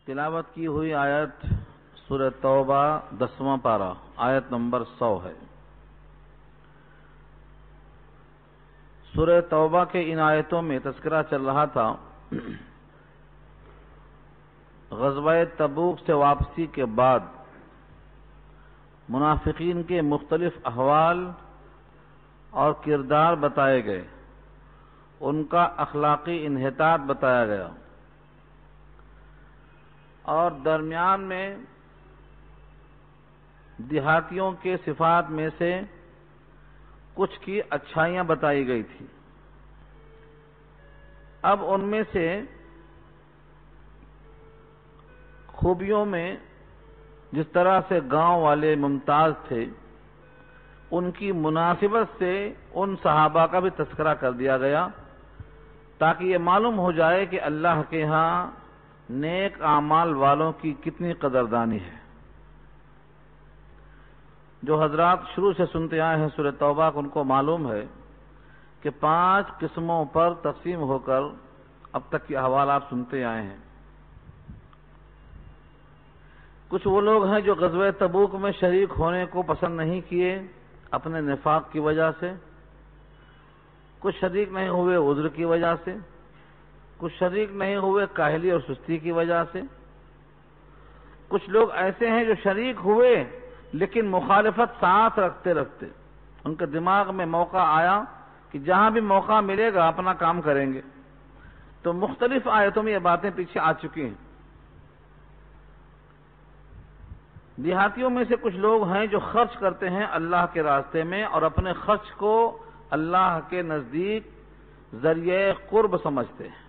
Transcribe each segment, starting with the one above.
تلاوت کی ہوئی آیت سورہ توبہ 10واں پارہ آیت نمبر 100 ہے۔ سورہ توبہ کے ان آیتوں میں تذکرہ چل رہا تھا غزوہ تبوک سے واپسی کے بعد منافقین کے مختلف احوال اور کردار بتائے گئے، ان کا اخلاقی انحطاط بتایا گیا، اور درمیان میں دیہاتیوں کے صفات میں سے کچھ کی اچھائیاں بتائی گئی تھی۔ اب ان میں سے خوبیوں میں جس طرح سے گاؤں والے ممتاز تھے، ان کی مناسبت سے ان صحابہ کا بھی تذکرہ کر دیا گیا تاکہ یہ معلوم ہو جائے کہ اللہ کے ہاں نیک اعمال والوں کی کتنی قدردانی ہے۔ جو حضرات شروع سے سنتے آئے ہیں سورہ توبہ ان کو معلوم ہے کہ 5 قسموں پر تقسیم ہو کر اب تک کے احوال آپ سنتے آئے ہیں۔ کچھ وہ لوگ ہیں جو غزوہ تبوک میں شریک ہونے کو پسند نہیں کیے اپنے نفاق کی وجہ سے، کچھ شریک نہیں ہوئے عذر کی وجہ سے، کچھ شریک نہیں ہوئے کاہلی اور سستی کی وجہ سے، کچھ لوگ ایسے ہیں جو شریک ہوئے لیکن مخالفت ساتھ رکھتے رکھتے ان کے دماغ میں موقع آیا کہ جہاں بھی موقع ملے گا اپنا کام کریں گے۔ تو مختلف آیتوں میں یہ باتیں پیچھے آ چکی ہیں۔ دیہاتیوں میں سے کچھ لوگ ہیں جو خرچ کرتے ہیں اللہ کے راستے میں اور اپنے خرچ کو اللہ کے نزدیک ذریعہ قرب سمجھتے ہیں۔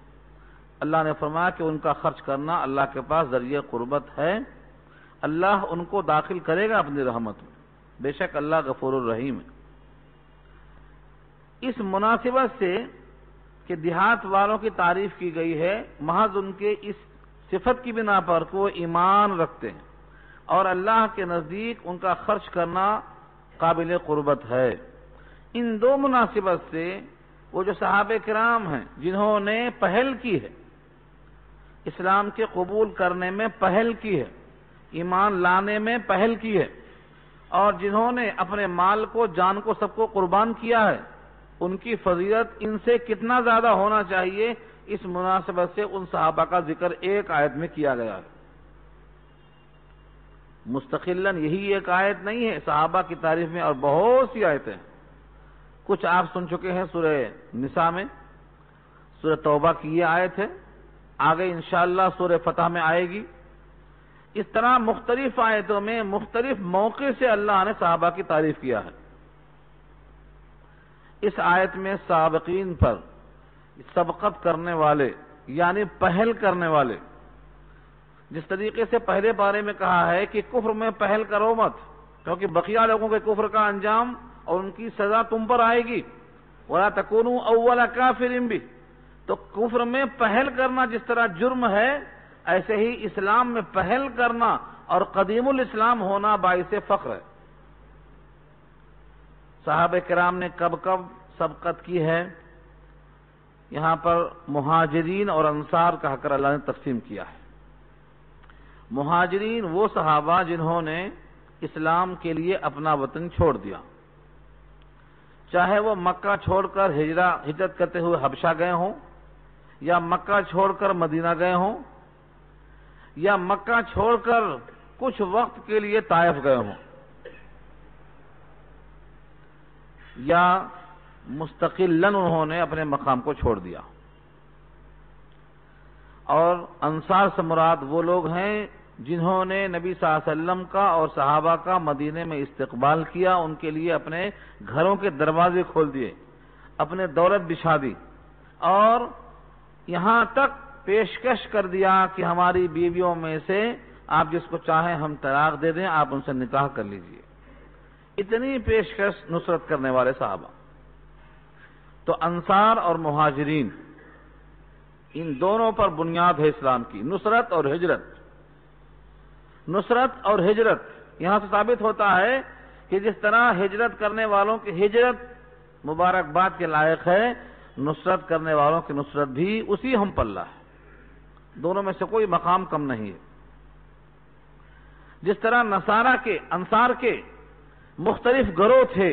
اللہ نے فرمایا کہ ان کا خرچ کرنا اللہ کے پاس ذریعہ قربت ہے، اللہ ان کو داخل کرے گا اپنی رحمت میں، بے شک اللہ غفور الرحیم ہے۔ اس مناسبت سے کہ دیہات والوں کی تعریف کی گئی ہے محض ان کے اس صفت کی بنا پر کہ وہ ایمان رکھتے ہیں اور اللہ کے نزدیک ان کا خرچ کرنا قابل قربت ہے۔ ان دو مناسبت سے وہ جو صحابہ کرام ہیں جنہوں نے پہل کی ہے، اسلام کے قبول کرنے میں پہل کی ہے، ایمان لانے میں پہل کی ہے، اور جنہوں نے اپنے مال کو جان کو سب کو قربان کیا ہے، ان کی فضیلت ان سے کتنا زیادہ ہونا چاہیے، اس مناسبت سے ان صحابہ کا ذکر ایک آیت میں کیا گیا ہے۔ مستقلاً یہی ایک آیت نہیں ہے صحابہ کی تعریف میں، اور بہت سی آیتیں ہیں۔ کچھ آپ سن چکے ہیں سورہ نساء میں، سورہ توبہ کی یہ آیت ہے، آگے انشاءاللہ سورہ فتح میں آئے گی۔ اس طرح مختلف آیتوں میں مختلف موقع سے اللہ نے صحابہ کی تعریف کیا ہے۔ اس آیت میں سابقین پر سبقت کرنے والے یعنی پہل کرنے والے، جس طریقے سے پہلے بارے میں کہا ہے کہ کفر میں پہل کرو مت، کیونکہ بقیہ لوگوں کے کفر کا انجام اور ان کی سزا تم پر آئے گی، وَلَا تَكُونُوا أَوَّلَ كَافِرٍ بِهِ۔ تو کفر میں پہل کرنا جس طرح جرم ہے، ایسے ہی اسلام میں پہل کرنا اور قدیم الاسلام ہونا باعث فخر ہے۔ صحابہ کرام نے کب کب سبقت کی ہے؟ یہاں پر مہاجرین اور انصار کا حق اللہ نے تقسیم کیا ہے۔ مہاجرین وہ صحابہ جنہوں نے اسلام کے لیے اپنا وطن چھوڑ دیا، چاہے وہ مکہ چھوڑ کر ہجرت کرتے ہوئے حبشہ گئے ہوں، یا مکہ چھوڑ کر مدینہ گئے ہوں، یا مکہ چھوڑ کر کچھ وقت کے لیے طائف گئے ہوں، یا مستقلاً انہوں نے اپنے مقام کو چھوڑ دیا۔ اور انصار سے مراد وہ لوگ ہیں جنہوں نے نبی صلی اللہ علیہ وسلم کا اور صحابہ کا مدینے میں استقبال کیا، ان کے لیے اپنے گھروں کے دروازے کھول دیے، اپنے دولت بچھا دی، اور یہاں تک پیشکش کر دیا کہ ہماری بیویوں میں سے آپ جس کو چاہیں ہم طلاق دے دیں، آپ ان سے نکاح کر لیجئے۔ اتنی پیشکش نصرت کرنے والے صحابہ۔ تو انصار اور مہاجرین ان دونوں پر بنیاد ہے اسلام کی، نصرت اور ہجرت۔ نصرت اور ہجرت یہاں سے ثابت ہوتا ہے کہ جس طرح ہجرت کرنے والوں کی ہجرت مبارکباد کے لائق ہے، نصرت کرنے والوں کی نصرت بھی اسی ہم پلہ ہے، دونوں میں سے کوئی مقام کم نہیں ہے۔ جس طرح نصارہ کے انصار کے مختلف گروہ تھے،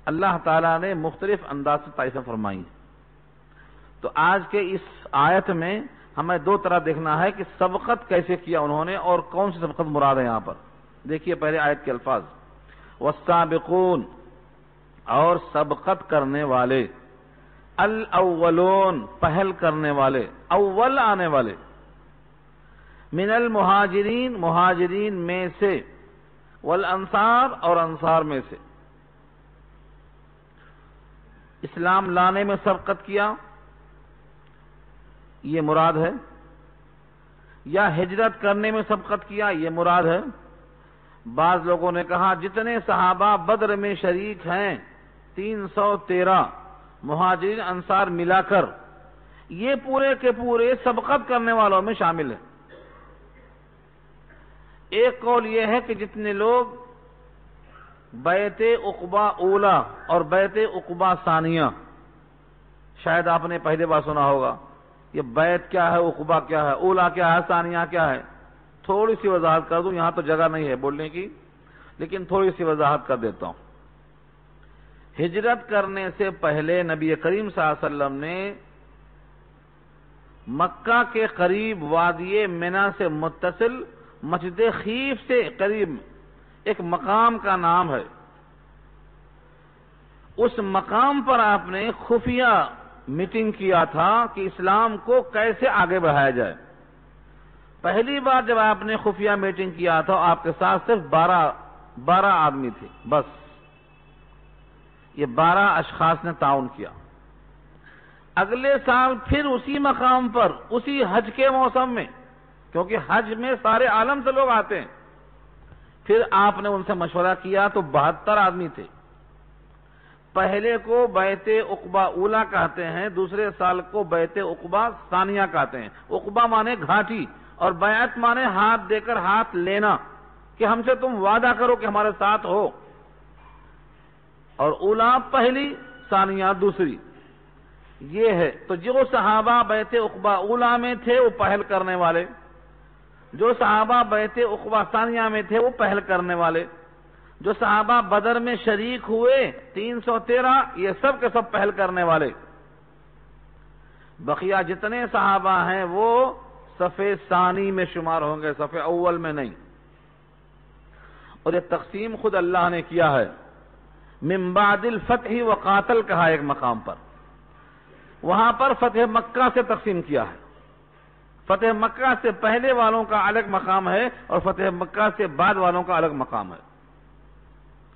اللہ تعالیٰ نے مختلف انداز سے تعریفیں فرمائی ہیں۔ تو آج کے اس آیت میں ہمیں دو طرح دیکھنا ہے کہ سبقت کیسے کیا انہوں نے اور کون سی سبقت مراد ہے یہاں پر۔ دیکھیے پہلے آیت کے الفاظ، والسابقون، اور سبقت کرنے والے، الاولون، پہل کرنے والے، اول آنے والے، من المہاجرین، مہاجرین میں سے، والانصار، اور انصار میں سے۔ اسلام لانے میں سبقت کیا یہ مراد ہے، یا ہجرت کرنے میں سبقت کیا یہ مراد ہے۔ بعض لوگوں نے کہا جتنے صحابہ بدر میں شریک ہیں 313 مہاجرین انصار ملا کر، یہ پورے کے پورے سبقت کرنے والوں میں شامل ہیں۔ ایک قول یہ ہے کہ جتنے لوگ بیعت عقبہ اولا اور بیعت عقبہ ثانیہ، شاید آپ نے پہلے بار سنا ہوگا یہ بیعت کیا ہے، عقبہ کیا ہے، اولا کیا ہے، ثانیہ کیا ہے، تھوڑی سی وضاحت کر دوں، یہاں تو جگہ نہیں ہے بولنے کی لیکن تھوڑی سی وضاحت کر دیتا ہوں۔ ہجرت کرنے سے پہلے نبی کریم صلی اللہ علیہ وسلم نے مکہ کے قریب وادی منا سے متصل مسجد خیف سے قریب ایک مقام کا نام ہے، اس مقام پر آپ نے خفیہ میٹنگ کیا تھا کہ اسلام کو کیسے آگے بڑھایا جائے۔ پہلی بار جب آپ نے خفیہ میٹنگ کیا تھا آپ کے ساتھ صرف 12 آدمی تھے، بس یہ 12 اشخاص نے تعاون کیا۔ اگلے سال پھر اسی مقام پر اسی حج کے موسم میں، کیونکہ حج میں سارے عالم سے لوگ آتے ہیں، پھر آپ نے ان سے مشورہ کیا تو 72 آدمی تھے۔ پہلے کو بیعت عقبہ اولا کہتے ہیں، دوسرے سال کو بیعت عقبہ ثانیہ کہتے ہیں۔ عقبہ مانے گھاٹی اور بیعت مانے ہاتھ دے کر ہاتھ لینا، کہ ہم سے تم وعدہ کرو کہ ہمارے ساتھ ہو، اور اولا پہلی، ثانیہ دوسری، یہ ہے۔ تو جو صحابہ بیعت عقبہ اولا میں تھے وہ پہل کرنے والے، جو صحابہ بیعت عقبہ ثانیہ میں تھے وہ پہل کرنے والے، جو صحابہ بدر میں شریک ہوئے 313 یہ سب کے سب پہل کرنے والے۔ بقیہ جتنے صحابہ ہیں وہ صف ثانی میں شمار ہوں گے، صف اول میں نہیں۔ اور یہ تقسیم خود اللہ نے کیا ہے، من بعد الفتح وقاتل کہا ایک مقام پر، وہاں پر فتح مکہ سے تقسیم کیا ہے۔ فتح مکہ سے پہلے والوں کا الگ مقام ہے اور فتح مکہ سے بعد والوں کا الگ مقام ہے،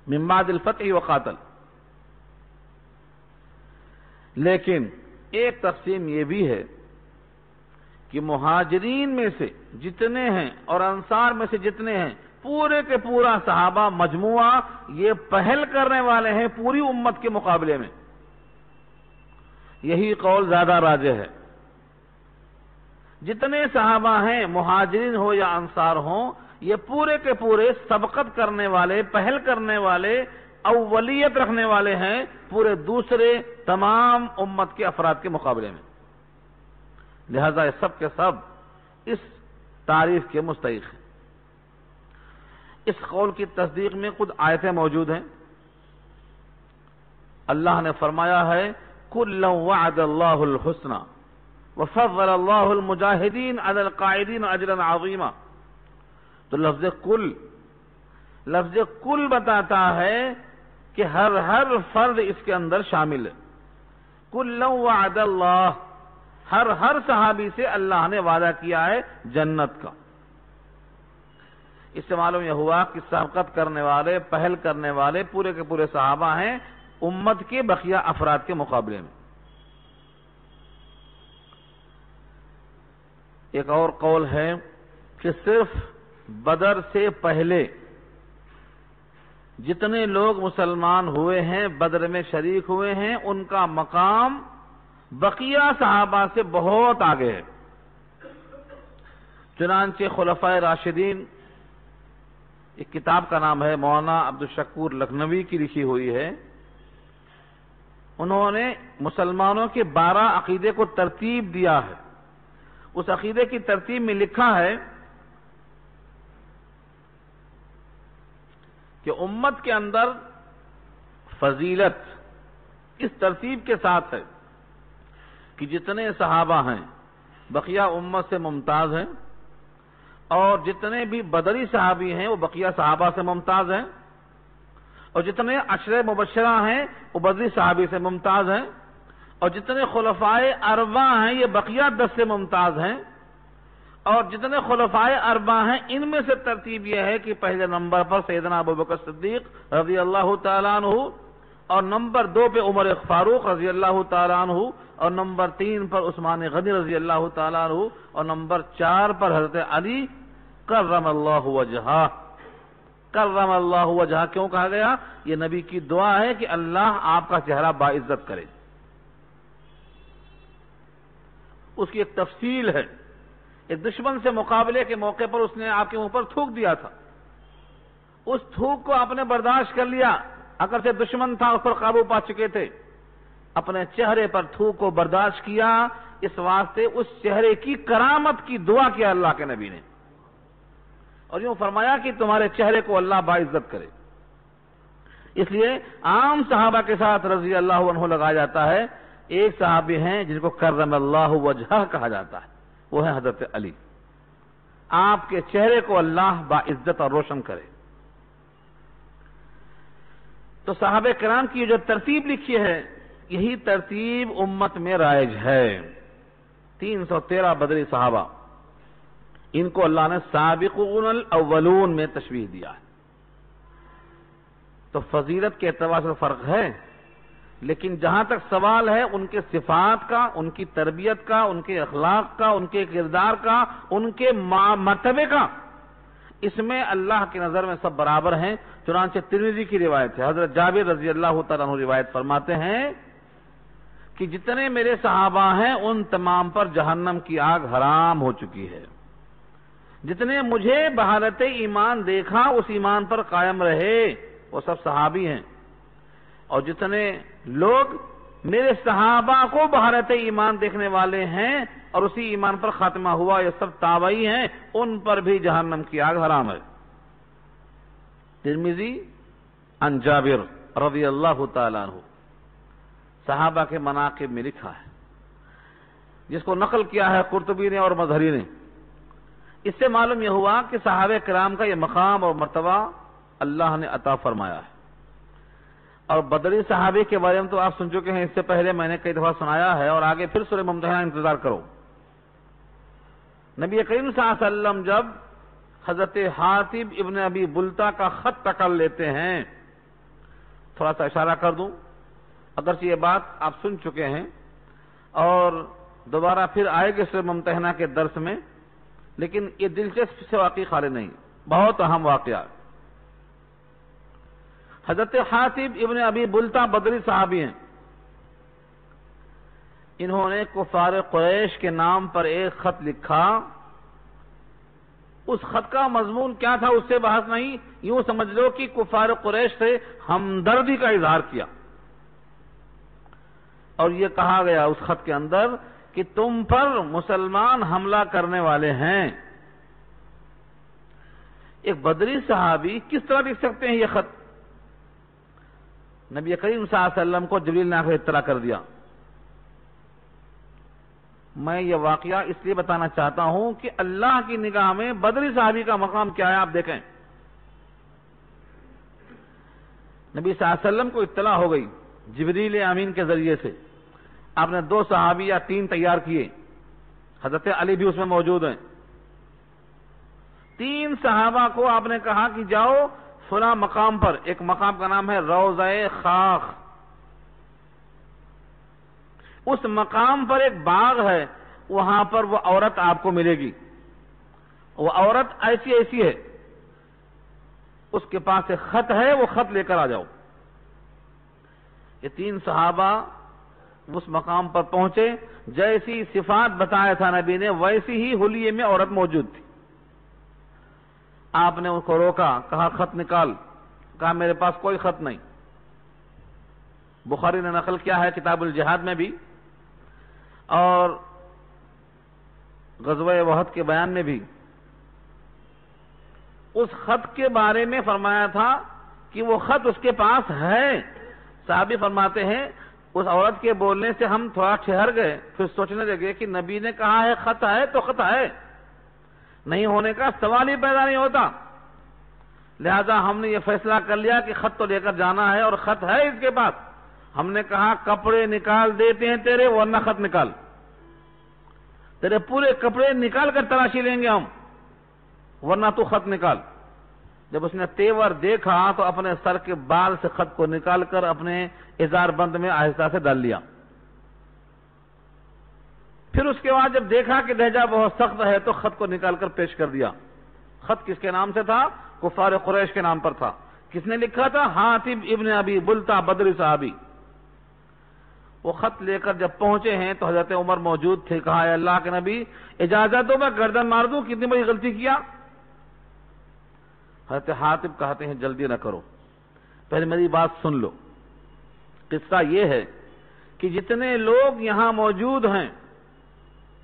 من بعد الفتح وقاتل۔ لیکن ایک تقسیم یہ بھی ہے کہ مہاجرین میں سے جتنے ہیں اور انصار میں سے جتنے ہیں، پورے کے پورا صحابہ مجموعہ یہ پہل کرنے والے ہیں پوری امت کے مقابلے میں۔ یہی قول زیادہ راجح ہے۔ جتنے صحابہ ہیں مہاجرین ہو یا انصار ہوں، یہ پورے کے پورے سبقت کرنے والے، پہل کرنے والے، اولیت رکھنے والے ہیں پورے دوسرے تمام امت کے افراد کے مقابلے میں۔ لہذا یہ سب کے سب اس تعریف کے مستحق ہیں۔ اس قول کی تصدیق میں خود آیتیں موجود ہیں۔ اللہ نے فرمایا ہے کُلًّا وعد اللہ الحسنى وفضل اللہ المجاہدین علی القاعدین اجرا عظیما۔ تو لفظ کل بتاتا ہے کہ ہر فرد اس کے اندر شامل ہے۔ کُلًّا وعد اللہ، ہر صحابی سے اللہ نے وعدہ کیا ہے جنت کا۔ اس سے معلوم یہ ہوا کہ سبقت کرنے والے، پہل کرنے والے پورے کے پورے صحابہ ہیں امت کے بقیہ افراد کے مقابلے میں۔ ایک اور قول ہے کہ صرف بدر سے پہلے جتنے لوگ مسلمان ہوئے ہیں، بدر میں شریک ہوئے ہیں، ان کا مقام بقیہ صحابہ سے بہت آگے ہے۔ چنانچہ خلفائے راشدین، ایک کتاب کا نام ہے مولانا عبدالشکور لکھنوی کی لکھی ہوئی ہے، انہوں نے مسلمانوں کے 12 عقیدے کو ترتیب دیا ہے۔ اس عقیدے کی ترتیب میں لکھا ہے کہ امت کے اندر فضیلت اس ترتیب کے ساتھ ہے کہ جتنے صحابہ ہیں بقیہ امت سے ممتاز ہیں، اور جتنے بھی بدری صحابی ہیں وہ بقیہ صحابہ سے ممتاز ہیں، اور جتنے عشرہ مبشرہ ہیں وہ بدری صحابی سے ممتاز ہیں، اور جتنے خلفائے اربعہ ہیں یہ بقیہ 10 سے ممتاز ہیں، اور جتنے خلفائے اربعہ ہیں ان میں سے ترتیب یہ ہے کہ پہلے نمبر پر سیدنا ابوبکر صدیق رضی اللہ تعالیٰ عنہ، اور نمبر 2 پہ عمر فاروق رضی اللہ تعالیٰ عنہ، اور نمبر 3 پر عثمان غنی رضی اللہ تعالیٰ عنہ، اور نمبر 4 پر حضرت علی کرم اللہ وجہہ۔ کرم اللہ وجہہ کیوں کہا گیا؟ یہ نبی کی دعا ہے کہ اللہ آپ کا چہرہ باعزت کرے۔ اس کی ایک تفصیل ہے، ایک دشمن سے مقابلے کے موقع پر اس نے آپ کے منہ پر تھوک دیا تھا، اس تھوک کو آپ نے برداشت کر لیا، اگر سے دشمن تھا اس پر قابو پا چکے تھے، اپنے چہرے پر تھوک کو برداشت کیا، اس واسطے اس چہرے کی کرامت کی دعا کیا اللہ کے نبی نے، اور یوں فرمایا کہ تمہارے چہرے کو اللہ باعزت کرے۔ اس لیے عام صحابہ کے ساتھ رضی اللہ عنہ لگایا جاتا ہے، ایک صحابی ہیں جن کو کرم اللہ وجہہ کہا جاتا ہے، وہ ہے حضرت علی، آپ کے چہرے کو اللہ باعزت اور روشن کرے۔ تو صحابہ کرام کی جو ترتیب لکھی ہے یہی ترتیب امت میں رائج ہے۔ 313 بدری صحابہ، ان کو اللہ نے سابقون الاولون میں تشبیہ دیا ہے۔ تو فضیلت کے اعتبار سے فرق ہے، لیکن جہاں تک سوال ہے ان کے صفات کا، ان کی تربیت کا، ان کے اخلاق کا، ان کے کردار کا، ان کے مرتبے کا، اس میں اللہ کی نظر میں سب برابر ہیں۔ چنانچہ ترمذی کی روایت ہے، حضرت جابر رضی اللہ تعالیٰ عنہ روایت فرماتے ہیں کہ جتنے میرے صحابہ ہیں ان تمام پر جہنم کی آگ حرام ہو چکی ہے، جتنے مجھے بحالت ایمان دیکھا اس ایمان پر قائم رہے وہ سب صحابی ہیں، اور جتنے لوگ میرے صحابہ کو بحالت ایمان دیکھنے والے ہیں اور اسی ایمان پر خاتمہ ہوا یہ سب تابعی ہیں، ان پر بھی جہنم کی آگ حرام ہے۔ ترمذی عن جابر رضی اللہ تعالیٰ عنہ، صحابہ کے مناقب میں لکھا ہے، جس کو نقل کیا ہے قرطبی نے اور مظہری نے۔ اس سے معلوم یہ ہوا کہ صحابہ کرام کا یہ مقام اور مرتبہ اللہ نے عطا فرمایا ہے۔ اور بدری صحابی کے بارے میں تو آپ سن چکے ہیں، اس سے پہلے میں نے کئی دفعہ سنایا ہے، اور آگے پھر سورہ ممتحنہ انتظار کرو۔ نبی کریم صلی اللہ علیہ وسلم جب حضرت حاطب ابن ابی بلتا کا خط پکڑ لیتے ہیں، تھوڑا سا اشارہ کر دوں، اگرچہ یہ بات آپ سن چکے ہیں اور دوبارہ پھر آئے گے سورہ ممتحنہ کے درس میں، لیکن یہ دلچسپ سے واقعی خالی نہیں، بہت اہم واقعہ۔ حضرت حاطب ابن ابی بلتا بدری صحابی ہیں، انہوں نے کفار قریش کے نام پر ایک خط لکھا۔ اس خط کا مضمون کیا تھا اس سے بحث نہیں، یوں سمجھ لو کہ کفار قریش سے ہمدردی کا اظہار کیا، اور یہ کہا گیا اس خط کے اندر کہ تم پر مسلمان حملہ کرنے والے ہیں۔ ایک بدری صحابی کس طرح لکھ سکتے ہیں یہ خط؟ نبی کریم صلی اللہ علیہ وسلم کو جبریل نے آ کر اطلاع کر دیا۔ میں یہ واقعہ اس لیے بتانا چاہتا ہوں کہ اللہ کی نگاہ میں بدری صحابی کا مقام کیا ہے آپ دیکھیں۔ نبی صلی اللہ علیہ وسلم کو اطلاع ہو گئی جبریل امین کے ذریعے سے، آپ نے 2 صحابی یا 3 تیار کیے، حضرت علی بھی اس میں موجود ہیں۔ 3 صحابہ کو آپ نے کہا کہ جاؤ فلاں مقام پر، ایک مقام کا نام ہے روضہ خاخ، اس مقام پر ایک باغ ہے، وہاں پر وہ عورت آپ کو ملے گی، وہ عورت ایسی ایسی ہے، اس کے پاس ایک خط ہے، وہ خط لے کر آ جاؤ۔ یہ 3 صحابہ اس مقام پر پہنچے، جیسی صفات بتایا تھا نبی نے ویسی ہی حلیے میں عورت موجود تھی۔ آپ نے ان کو روکا، کہا خط نکال، کہا میرے پاس کوئی خط نہیں۔ بخاری نے نقل کیا ہے کتاب الجہاد میں بھی، اور غزوہ احد کے بیان میں بھی، اس خط کے بارے میں فرمایا تھا کہ وہ خط اس کے پاس ہے۔ صحابی فرماتے ہیں اس عورت کے بولنے سے ہم تھوڑا ٹھہر گئے، پھر سوچنے لگے کہ نبی نے کہا ہے خط ہے تو خط ہے، نہیں ہونے کا سوال ہی پیدا نہیں ہوتا، لہذا ہم نے یہ فیصلہ کر لیا کہ خط تو لے کر جانا ہے، اور خط ہے اس کے پاس۔ ہم نے کہا کپڑے نکال دیتے ہیں تیرے، ورنہ خط نکال، تیرے پورے کپڑے نکال کر تلاشی لیں گے ہم، ورنہ تو خط نکال۔ جب اس نے تیور دیکھا تو اپنے سر کے بال سے خط کو نکال کر اپنے ازار بند میں آہستہ سے ڈال لیا۔ پھر اس کے بعد جب دیکھا کہ لہجہ بہت سخت ہے تو خط کو نکال کر پیش کر دیا۔ خط کس کے نام سے تھا؟ کفار قریش کے نام پر تھا۔ کس نے لکھا تھا؟ حاتب ابن ابی بلتع بدری صحابی۔ وہ خط لے کر جب پہنچے ہیں تو حضرت عمر موجود تھے، کہا اے اللہ کے نبی اجازت دو میں گردن مار دوں، کتنی بڑی غلطی کیا۔ حضرت حاتب کہتے ہیں جلدی نہ کرو، پہلے میری بات سن لو۔ قصہ یہ ہے کہ جتنے لوگ یہاں موجود ہیں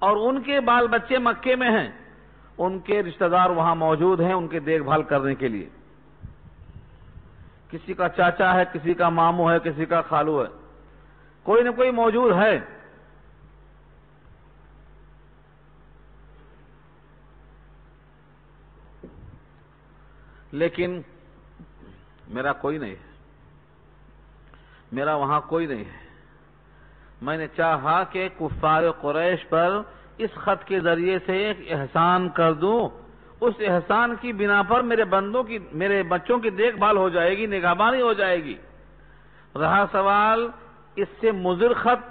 اور ان کے بال بچے مکے میں ہیں، ان کے رشتہ دار وہاں موجود ہیں ان کے دیکھ بھال کرنے کے لیے۔ کسی کا چاچا ہے، کسی کا ماموں ہے، کسی کا خالو ہے، کوئی نہ کوئی موجود ہے۔ لیکن میرا کوئی نہیں ہے، میرا وہاں کوئی نہیں ہے۔ میں نے چاہا کہ کفار قریش پر اس خط کے ذریعے سے ایک احسان کر دوں، اس احسان کی بنا پر میرے بچوں کی دیکھ بھال ہو جائے گی، نگہبانی ہو جائے گی۔ رہا سوال اس سے مضر خط،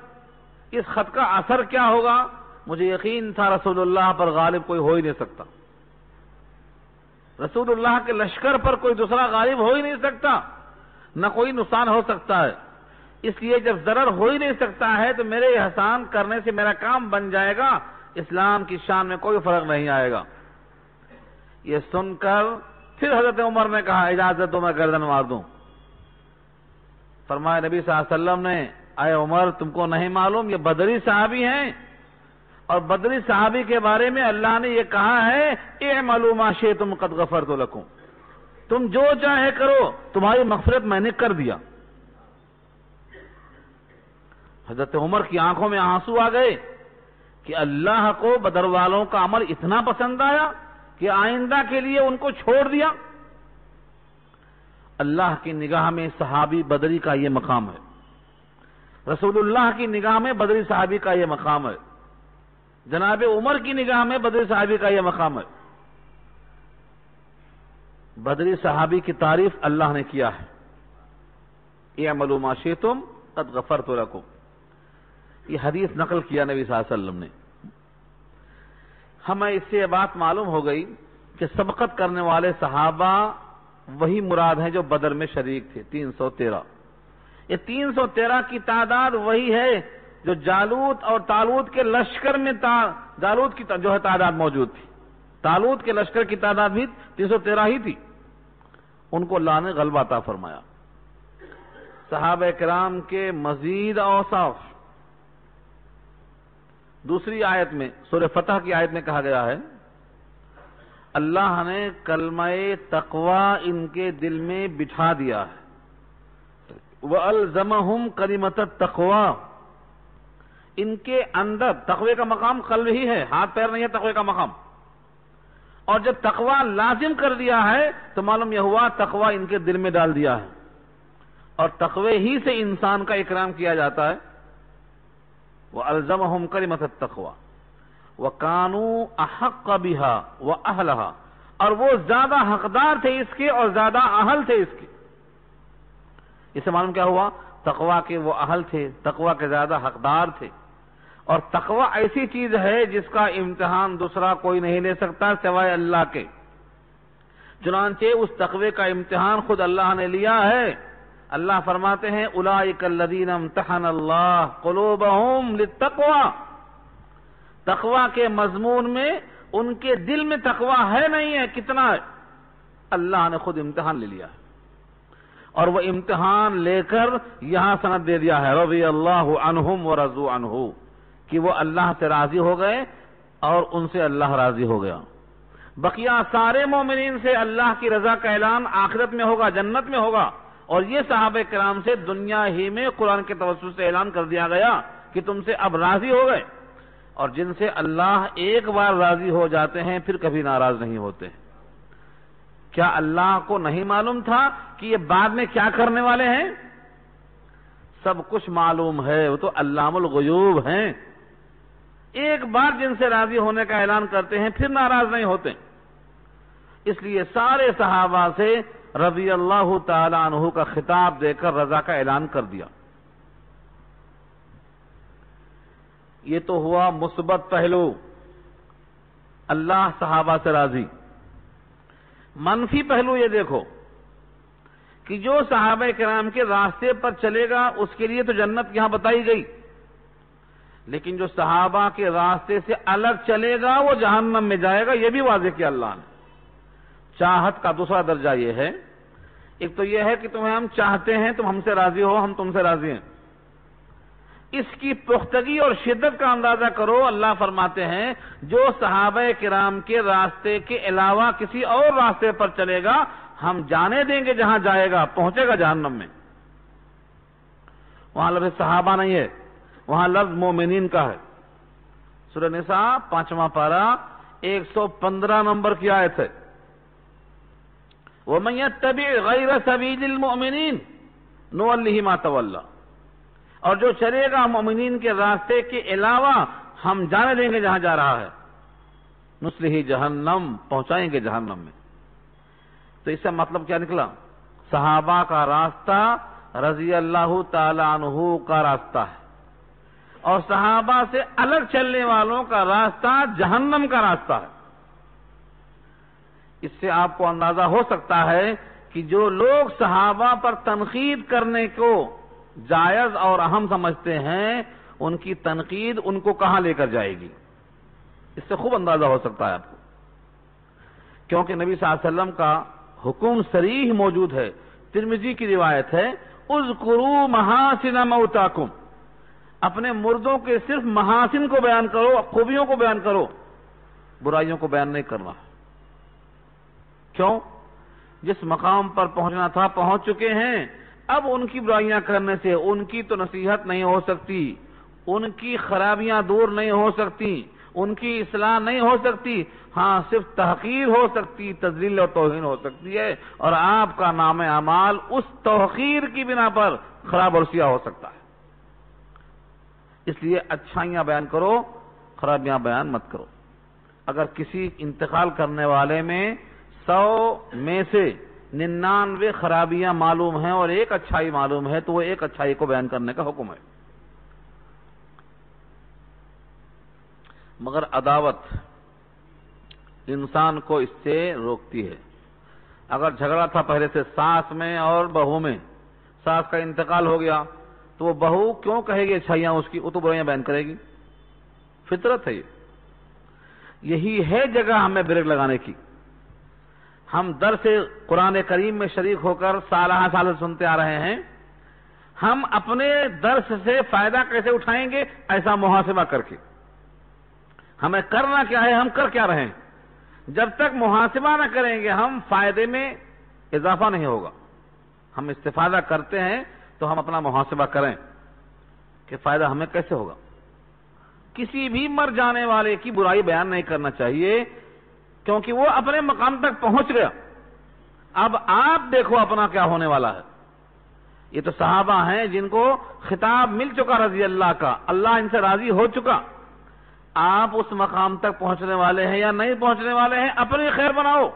اس خط کا اثر کیا ہوگا؟ مجھے یقین تھا رسول اللہ پر غالب کوئی ہو ہی نہیں سکتا، رسول اللہ کے لشکر پر کوئی دوسرا غالب ہو ہی نہیں سکتا، نہ کوئی نقصان ہو سکتا ہے۔ اس لیے جب ضرر ہو ہی نہیں سکتا ہے تو میرے احسان کرنے سے میرا کام بن جائے گا، اسلام کی شان میں کوئی فرق نہیں آئے گا۔ یہ سن کر پھر حضرت عمر نے کہا اجازت دو میں گردن مار دوں۔ فرمایا نبی صلی اللہ علیہ وسلم نے اے عمر تم کو نہیں معلوم یہ بدری صحابی ہیں، اور بدری صحابی کے بارے میں اللہ نے یہ کہا ہے اعملوا ما شئتم قد غفرت لکم، تم جو چاہے کرو تمہاری مغفرت میں نے کر دیا۔ حضرت عمر کی آنکھوں میں آنسو آ گئے کہ اللہ کو بدر والوں کا عمل اتنا پسند آیا کہ آئندہ کے لیے ان کو چھوڑ دیا۔ اللہ کی نگاہ میں صحابی بدری کا یہ مقام ہے، رسول اللہ کی نگاہ میں بدری صحابی کا یہ مقام ہے، جناب عمر کی نگاہ میں بدری صحابی کا یہ مقام ہے۔ بدری صحابی کی تعریف اللہ نے کیا ہے، اعملوا ما شئتم قد غفرت لکم، یہ حدیث نقل کیا نبی صلی اللہ علیہ وسلم نے۔ ہمیں اس سے یہ بات معلوم ہو گئی کہ سبقت کرنے والے صحابہ وہی مراد ہیں جو بدر میں شریک تھے، 313۔ یہ 313 کی تعداد وہی ہے جو جالوت اور طالوت کے لشکر میں جالوت کی جو ہے تعداد موجود تھی، طالوت کے لشکر کی تعداد بھی 313 ہی تھی، ان کو اللہ نے غلبہ عطا فرمایا۔ صحابہ کرام کے مزید اوصاف دوسری آیت میں سورہ فتح کی آیت میں کہا گیا ہے، اللہ نے کلمہ تقوی ان کے دل میں بٹھا دیا ہے، وَأَلْزَمَهُمْ كَلِمَةَ التَّقْوَى، ان کے اندر تقوی کا مقام قلب ہی ہے، ہاتھ پیر نہیں ہے تقوی کا مقام، اور جب تقوی لازم کر دیا ہے تو معلوم یہ ہوا تقوی ان کے دل میں ڈال دیا ہے، اور تقوی ہی سے انسان کا اکرام کیا جاتا ہے۔ وَأَلْزَمَهُمْ كَلِمَةَ التَّقْوَى وَكَانُوا أَحَقَّ بِهَا وَأَهْلَهَا، اور وہ زیادہ حقدار تھے اس کے اور زیادہ اہل تھے اس کے۔ اس سے معلوم کیا ہوا؟ تقوی کے وہ اہل تھے، تقوی کے زیادہ حقدار تھے، اور تقوی ایسی چیز ہے جس کا امتحان دوسرا کوئی نہیں لے سکتا سوائے اللہ کے، چنانچہ اس تقوی کا امتحان خود اللہ نے لیا ہے۔ اللہ فرماتے ہیں اولئک الذین امتحن اللہ قلوبہم للتقوی، تقوی کے مضمون میں ان کے دل میں تقوی ہے نہیں ہے، کتنا ہے؟ اللہ نے خود امتحان لے لیا ہے، اور وہ امتحان لے کر یہاں سند دے دیا ہے رضی اللہ عنہم ورضوا عنہ، کہ وہ اللہ سے راضی ہو گئے اور ان سے اللہ راضی ہو گیا۔ بقیہ سارے مومنین سے اللہ کی رضا کا اعلان آخرت میں ہوگا، جنت میں ہوگا، اور یہ صحابہ کرام سے دنیا ہی میں قرآن کے توسط سے اعلان کر دیا گیا کہ تم سے اب راضی ہو گئے، اور جن سے اللہ ایک بار راضی ہو جاتے ہیں پھر کبھی ناراض نہیں ہوتے۔ کیا اللہ کو نہیں معلوم تھا کہ یہ بعد میں کیا کرنے والے ہیں؟ سب کچھ معلوم ہے، وہ تو علام الغیوب ہیں۔ ایک بار جن سے راضی ہونے کا اعلان کرتے ہیں پھر ناراض نہیں ہوتے، اس لیے سارے صحابہ سے رضی اللہ تعالی عنہ کا خطاب دے کر رضا کا اعلان کر دیا۔ یہ تو ہوا مثبت پہلو، اللہ صحابہ سے راضی۔ منفی پہلو یہ دیکھو کہ جو صحابہ کرام کے راستے پر چلے گا اس کے لیے تو جنت یہاں بتائی گئی، لیکن جو صحابہ کے راستے سے الگ چلے گا وہ جہنم میں جائے گا، یہ بھی واضح کیا اللہ نے۔ چاہت کا دوسرا درجہ یہ ہے، ایک تو یہ ہے کہ تمہیں ہم چاہتے ہیں، تم ہم سے راضی ہو، ہم تم سے راضی ہیں، اس کی پختگی اور شدت کا اندازہ کرو۔ اللہ فرماتے ہیں جو صحابہ کرام کے راستے کے علاوہ کسی اور راستے پر چلے گا ہم جانے دیں گے، جہاں جائے گا پہنچے گا جہنم میں۔ وہاں لفظ صحابہ نہیں ہے، وہاں لفظ مومنین کا ہے۔ سورہ نساء 5واں پارہ 115 نمبر کی آیت ہے، وَمَن يَتَّبِعْ غَيْرَ سَبِيلِ الْمُؤْمِنِينَ نُوَلِّهِ مَا تَوَلَّى، اور جو چلے گا مومنین کے راستے کے علاوہ ہم جانے دیں گے جہاں جا رہا ہے، نُصْلِهِ جہنم، پہنچائیں گے جہنم میں۔ تو اس سے مطلب کیا نکلا؟ صحابہ کا راستہ رضی اللہ تعالی عنہ کا راستہ ہے، اور صحابہ سے الگ چلنے والوں کا راستہ جہنم کا راستہ ہے۔ اس سے آپ کو اندازہ ہو سکتا ہے کہ جو لوگ صحابہ پر تنقید کرنے کو جائز اور اہم سمجھتے ہیں ان کی تنقید ان کو کہاں لے کر جائے گی، اس سے خوب اندازہ ہو سکتا ہے آپ کو، کیونکہ نبی صلی اللہ علیہ وسلم کا حکم صریح موجود ہے۔ ترمذی کی روایت ہے، اذکروا محاسن موتاکم، اپنے مردوں کے صرف محاسن کو بیان کرو، خوبیوں کو بیان کرو، برائیوں کو بیان نہیں کرنا۔ کیوں؟ جس مقام پر پہنچنا تھا پہنچ چکے ہیں، اب ان کی برائیاں کرنے سے ان کی تو نصیحت نہیں ہو سکتی، ان کی خرابیاں دور نہیں ہو سکتی، ان کی اصلاح نہیں ہو سکتی، ہاں صرف تحقیر ہو سکتی، تذلیل اور توہین ہو سکتی ہے، اور آپ کا نام اعمال اس توقیر کی بنا پر خراب اور سیاہ ہو سکتا ہے۔ اس لیے اچھائیاں بیان کرو، خرابیاں بیان مت کرو۔ اگر کسی انتقال کرنے والے میں 100 میں سے 99 خرابیاں معلوم ہیں اور ایک اچھائی معلوم ہے تو وہ ایک اچھائی کو بیان کرنے کا حکم ہے۔ مگر عداوت انسان کو اس سے روکتی ہے۔ اگر جھگڑا تھا پہلے سے ساس میں اور بہو میں، ساس کا انتقال ہو گیا تو وہ بہو کیوں کہے گی اچھائیاں اس کی، وہ تو برائیاں بیان کرے گی، فطرت ہے۔ یہی ہے جگہ ہمیں بریک لگانے کی۔ ہم درس قرآن کریم میں شریک ہو کر سالہ سال سنتے آ رہے ہیں، ہم اپنے درس سے فائدہ کیسے اٹھائیں گے؟ ایسا محاسبہ کر کے ہمیں کرنا کیا ہے، ہم کر کیا رہے ہیں۔ جب تک محاسبہ نہ کریں گے ہم فائدے میں اضافہ نہیں ہوگا۔ ہم استفادہ کرتے ہیں تو ہم اپنا محاسبہ کریں کہ فائدہ ہمیں کیسے ہوگا۔ کسی بھی مر جانے والے کی برائی بیان نہیں کرنا چاہیے، کیونکہ وہ اپنے مقام تک پہنچ گیا، اب آپ دیکھو اپنا کیا ہونے والا ہے۔ یہ تو صحابہ ہیں جن کو خطاب مل چکا رضی اللہ کا، اللہ ان سے راضی ہو چکا، آپ اس مقام تک پہنچنے والے ہیں یا نہیں پہنچنے والے ہیں، اپنی خیر بناؤ۔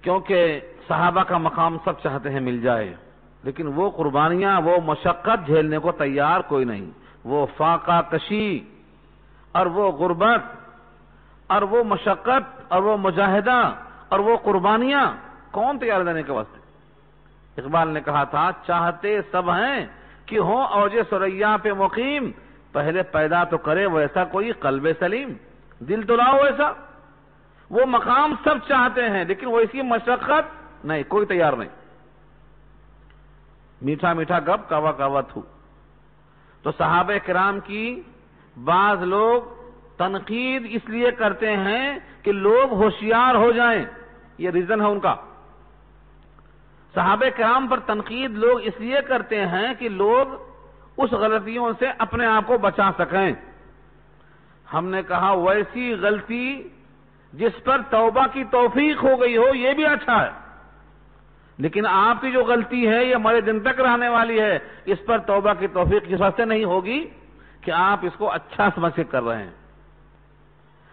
کیونکہ صحابہ کا مقام سب چاہتے ہیں مل جائے، لیکن وہ قربانیاں، وہ مشقت جھیلنے کو تیار کوئی نہیں، وہ فاقہ کشی اور وہ غربت اور وہ مشقت اور وہ مجاہدہ اور وہ قربانیاں کون تیار دینے کے واسطے؟ اقبال نے کہا تھا، چاہتے سب ہیں کہ ہوں اوج ثریا پہ مقیم، پہلے پیدا تو کرے ویسا کوئی قلب سلیم، دل تو لاؤ ایسا۔ وہ مقام سب چاہتے ہیں لیکن وہ اسی مشقت نہیں، کوئی تیار نہیں۔ میٹھا میٹھا گپ، کاوا کاوا تھو۔ تو صحابہ کرام کی بعض لوگ تنقید اس لیے کرتے ہیں کہ لوگ ہوشیار ہو جائیں، یہ ریزن ہے ان کا۔ صحابہ کرام پر تنقید لوگ اس لیے کرتے ہیں کہ لوگ اس غلطیوں سے اپنے آپ کو بچا سکیں۔ ہم نے کہا ویسی غلطی جس پر توبہ کی توفیق ہو گئی ہو یہ بھی اچھا ہے، لیکن آپ کی جو غلطی ہے یہ ہمارے دن تک رہنے والی ہے، اس پر توبہ کی توفیق اس واسطے نہیں ہوگی کہ آپ اس کو اچھا سمجھ کے کر رہے ہیں۔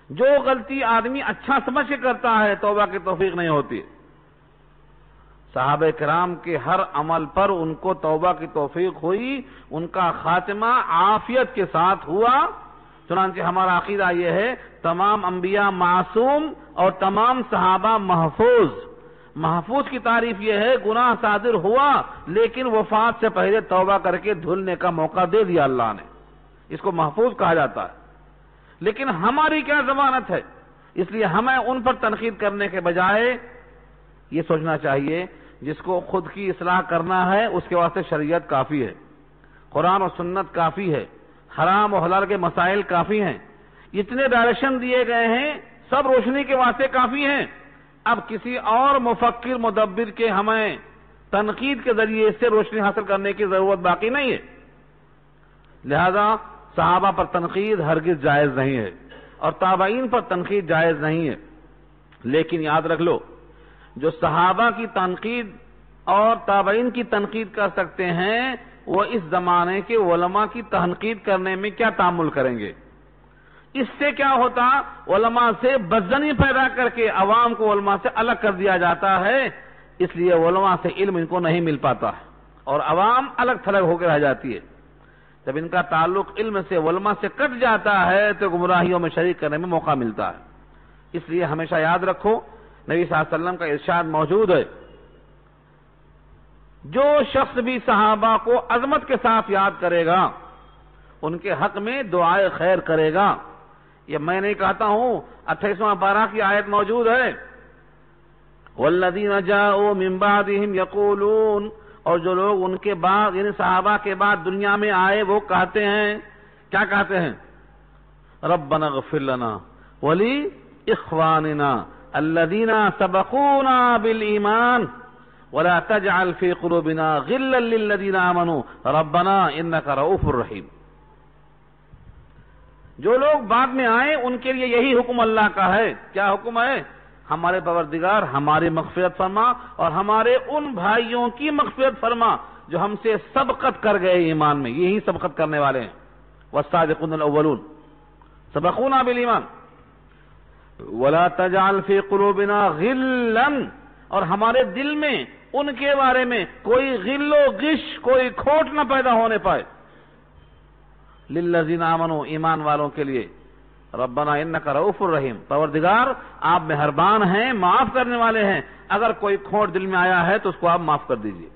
جو غلطی آدمی اچھا سمجھ کے کرتا ہے توبہ کی توفیق نہیں ہوتی۔ صحابہ کرام کے ہر عمل پر ان کو توبہ کی توفیق ہوئی، ان کا خاتمہ عافیت کے ساتھ ہوا۔ چنانچہ ہمارا عقیدہ یہ ہے تمام انبیاء معصوم اور تمام صحابہ محفوظ۔ محفوظ کی تعریف یہ ہے گناہ صادر ہوا لیکن وفات سے پہلے توبہ کر کے دھلنے کا موقع دے دیا اللہ نے، اس کو محفوظ کہا جاتا ہے۔ لیکن ہماری کیا ضمانت ہے؟ اس لیے ہمیں ان پر تنقید کرنے کے بجائے یہ سوچنا چاہیے جس کو خود کی اصلاح کرنا ہے اس کے واسطے شریعت کافی ہے، قرآن و سنت کافی ہے، حرام و حلال کے مسائل کافی ہیں، اتنے ڈائریکشن دیے گئے ہیں سب روشنی کے واسطے کافی ہیں۔ اب کسی اور مفکر مدبر کے ہمیں تنقید کے ذریعے اس سے روشنی حاصل کرنے کی ضرورت باقی نہیں ہے۔ لہذا صحابہ پر تنقید ہرگز جائز نہیں ہے اور تابعین پر تنقید جائز نہیں ہے، لیکن یاد رکھ لو جو صحابہ کی تنقید اور تابعین کی تنقید کر سکتے ہیں وہ اس زمانے کے علماء کی تنقید کرنے میں کیا تعامل کریں گے؟ اس سے کیا ہوتا؟ علماء سے بدظنی پیدا کر کے عوام کو علماء سے الگ کر دیا جاتا ہے، اس لیے علماء سے علم ان کو نہیں مل پاتا ہے اور عوام الگ تھلگ ہو کے رہ جاتی ہے۔ جب ان کا تعلق علم سے علماء سے کٹ جاتا ہے تو گمراہیوں میں شریک کرنے میں موقع ملتا ہے۔ اس لیے ہمیشہ یاد رکھو نبی صلی اللہ علیہ وسلم کا ارشاد موجود ہے، جو شخص بھی صحابہ کو عظمت کے ساتھ یاد کرے گا ان کے حق میں دعائے خیر کرے گا۔ یہ میں نہیں کہتا ہوں، 28واں پارہ کی آیت موجود ہے، والذین جاءوا من بعدهم یقولون، اور جو لوگ ان کے بعد یعنی صحابہ کے بعد دنیا میں آئے وہ کہتے ہیں، کیا کہتے ہیں؟ ربنا اغفر لنا ولی اخواننا الذین سبقونا بالایمان ولا تجعل في قلوبنا غلا للذین آمنوا ربنا انک رؤوف رحیم۔ جو لوگ بعد میں آئے ان کے لیے یہی حکم اللہ کا ہے۔ کیا حکم ہے؟ ہمارے پروردگار ہماری مغفرت فرما اور ہمارے ان بھائیوں کی مغفرت فرما جو ہم سے سبقت کر گئے ایمان میں، یہی سبقت کرنے والے ہیں۔ والسابقون الاولون سبقونا بالایمان ولا تجعل في قلوبنا غلا، اور ہمارے دل میں ان کے بارے میں کوئی غل و غش، کوئی کھوٹ نہ پیدا ہونے پائے۔ للذین آمنوا، ایمان والوں کے لیے، ربنا انک رؤوف الرحیم، پروردگار آپ مہربان ہیں، معاف کرنے والے ہیں، اگر کوئی کھوٹ دل میں آیا ہے تو اس کو آپ معاف کر دیجئے۔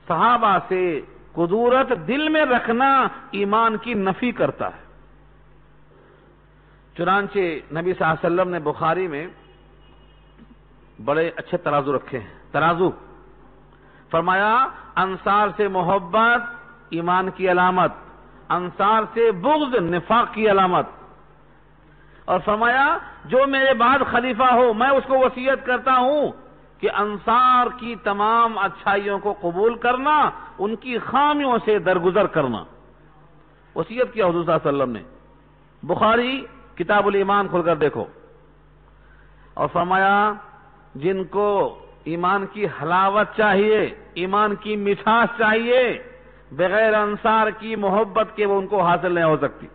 صحابہ سے قدورت دل میں رکھنا ایمان کی نفی کرتا ہے۔ چنانچہ نبی صلی اللہ علیہ وسلم نے بخاری میں بڑے اچھے ترازو رکھے ہیں، ترازو فرمایا انصار سے محبت ایمان کی علامت، انصار سے بغض نفاق کی علامت، اور فرمایا جو میرے بعد خلیفہ ہو میں اس کو وصیت کرتا ہوں کہ انصار کی تمام اچھائیوں کو قبول کرنا، ان کی خامیوں سے درگزر کرنا، وصیت کیا حضور صلی اللہ علیہ وسلم نے۔ بخاری کتاب الایمان کھول کر دیکھو، اور فرمایا جن کو ایمان کی حلاوت چاہیے، ایمان کی مٹھاس چاہیے، بغیر انصار کی محبت کے وہ ان کو حاصل نہیں ہو سکتی۔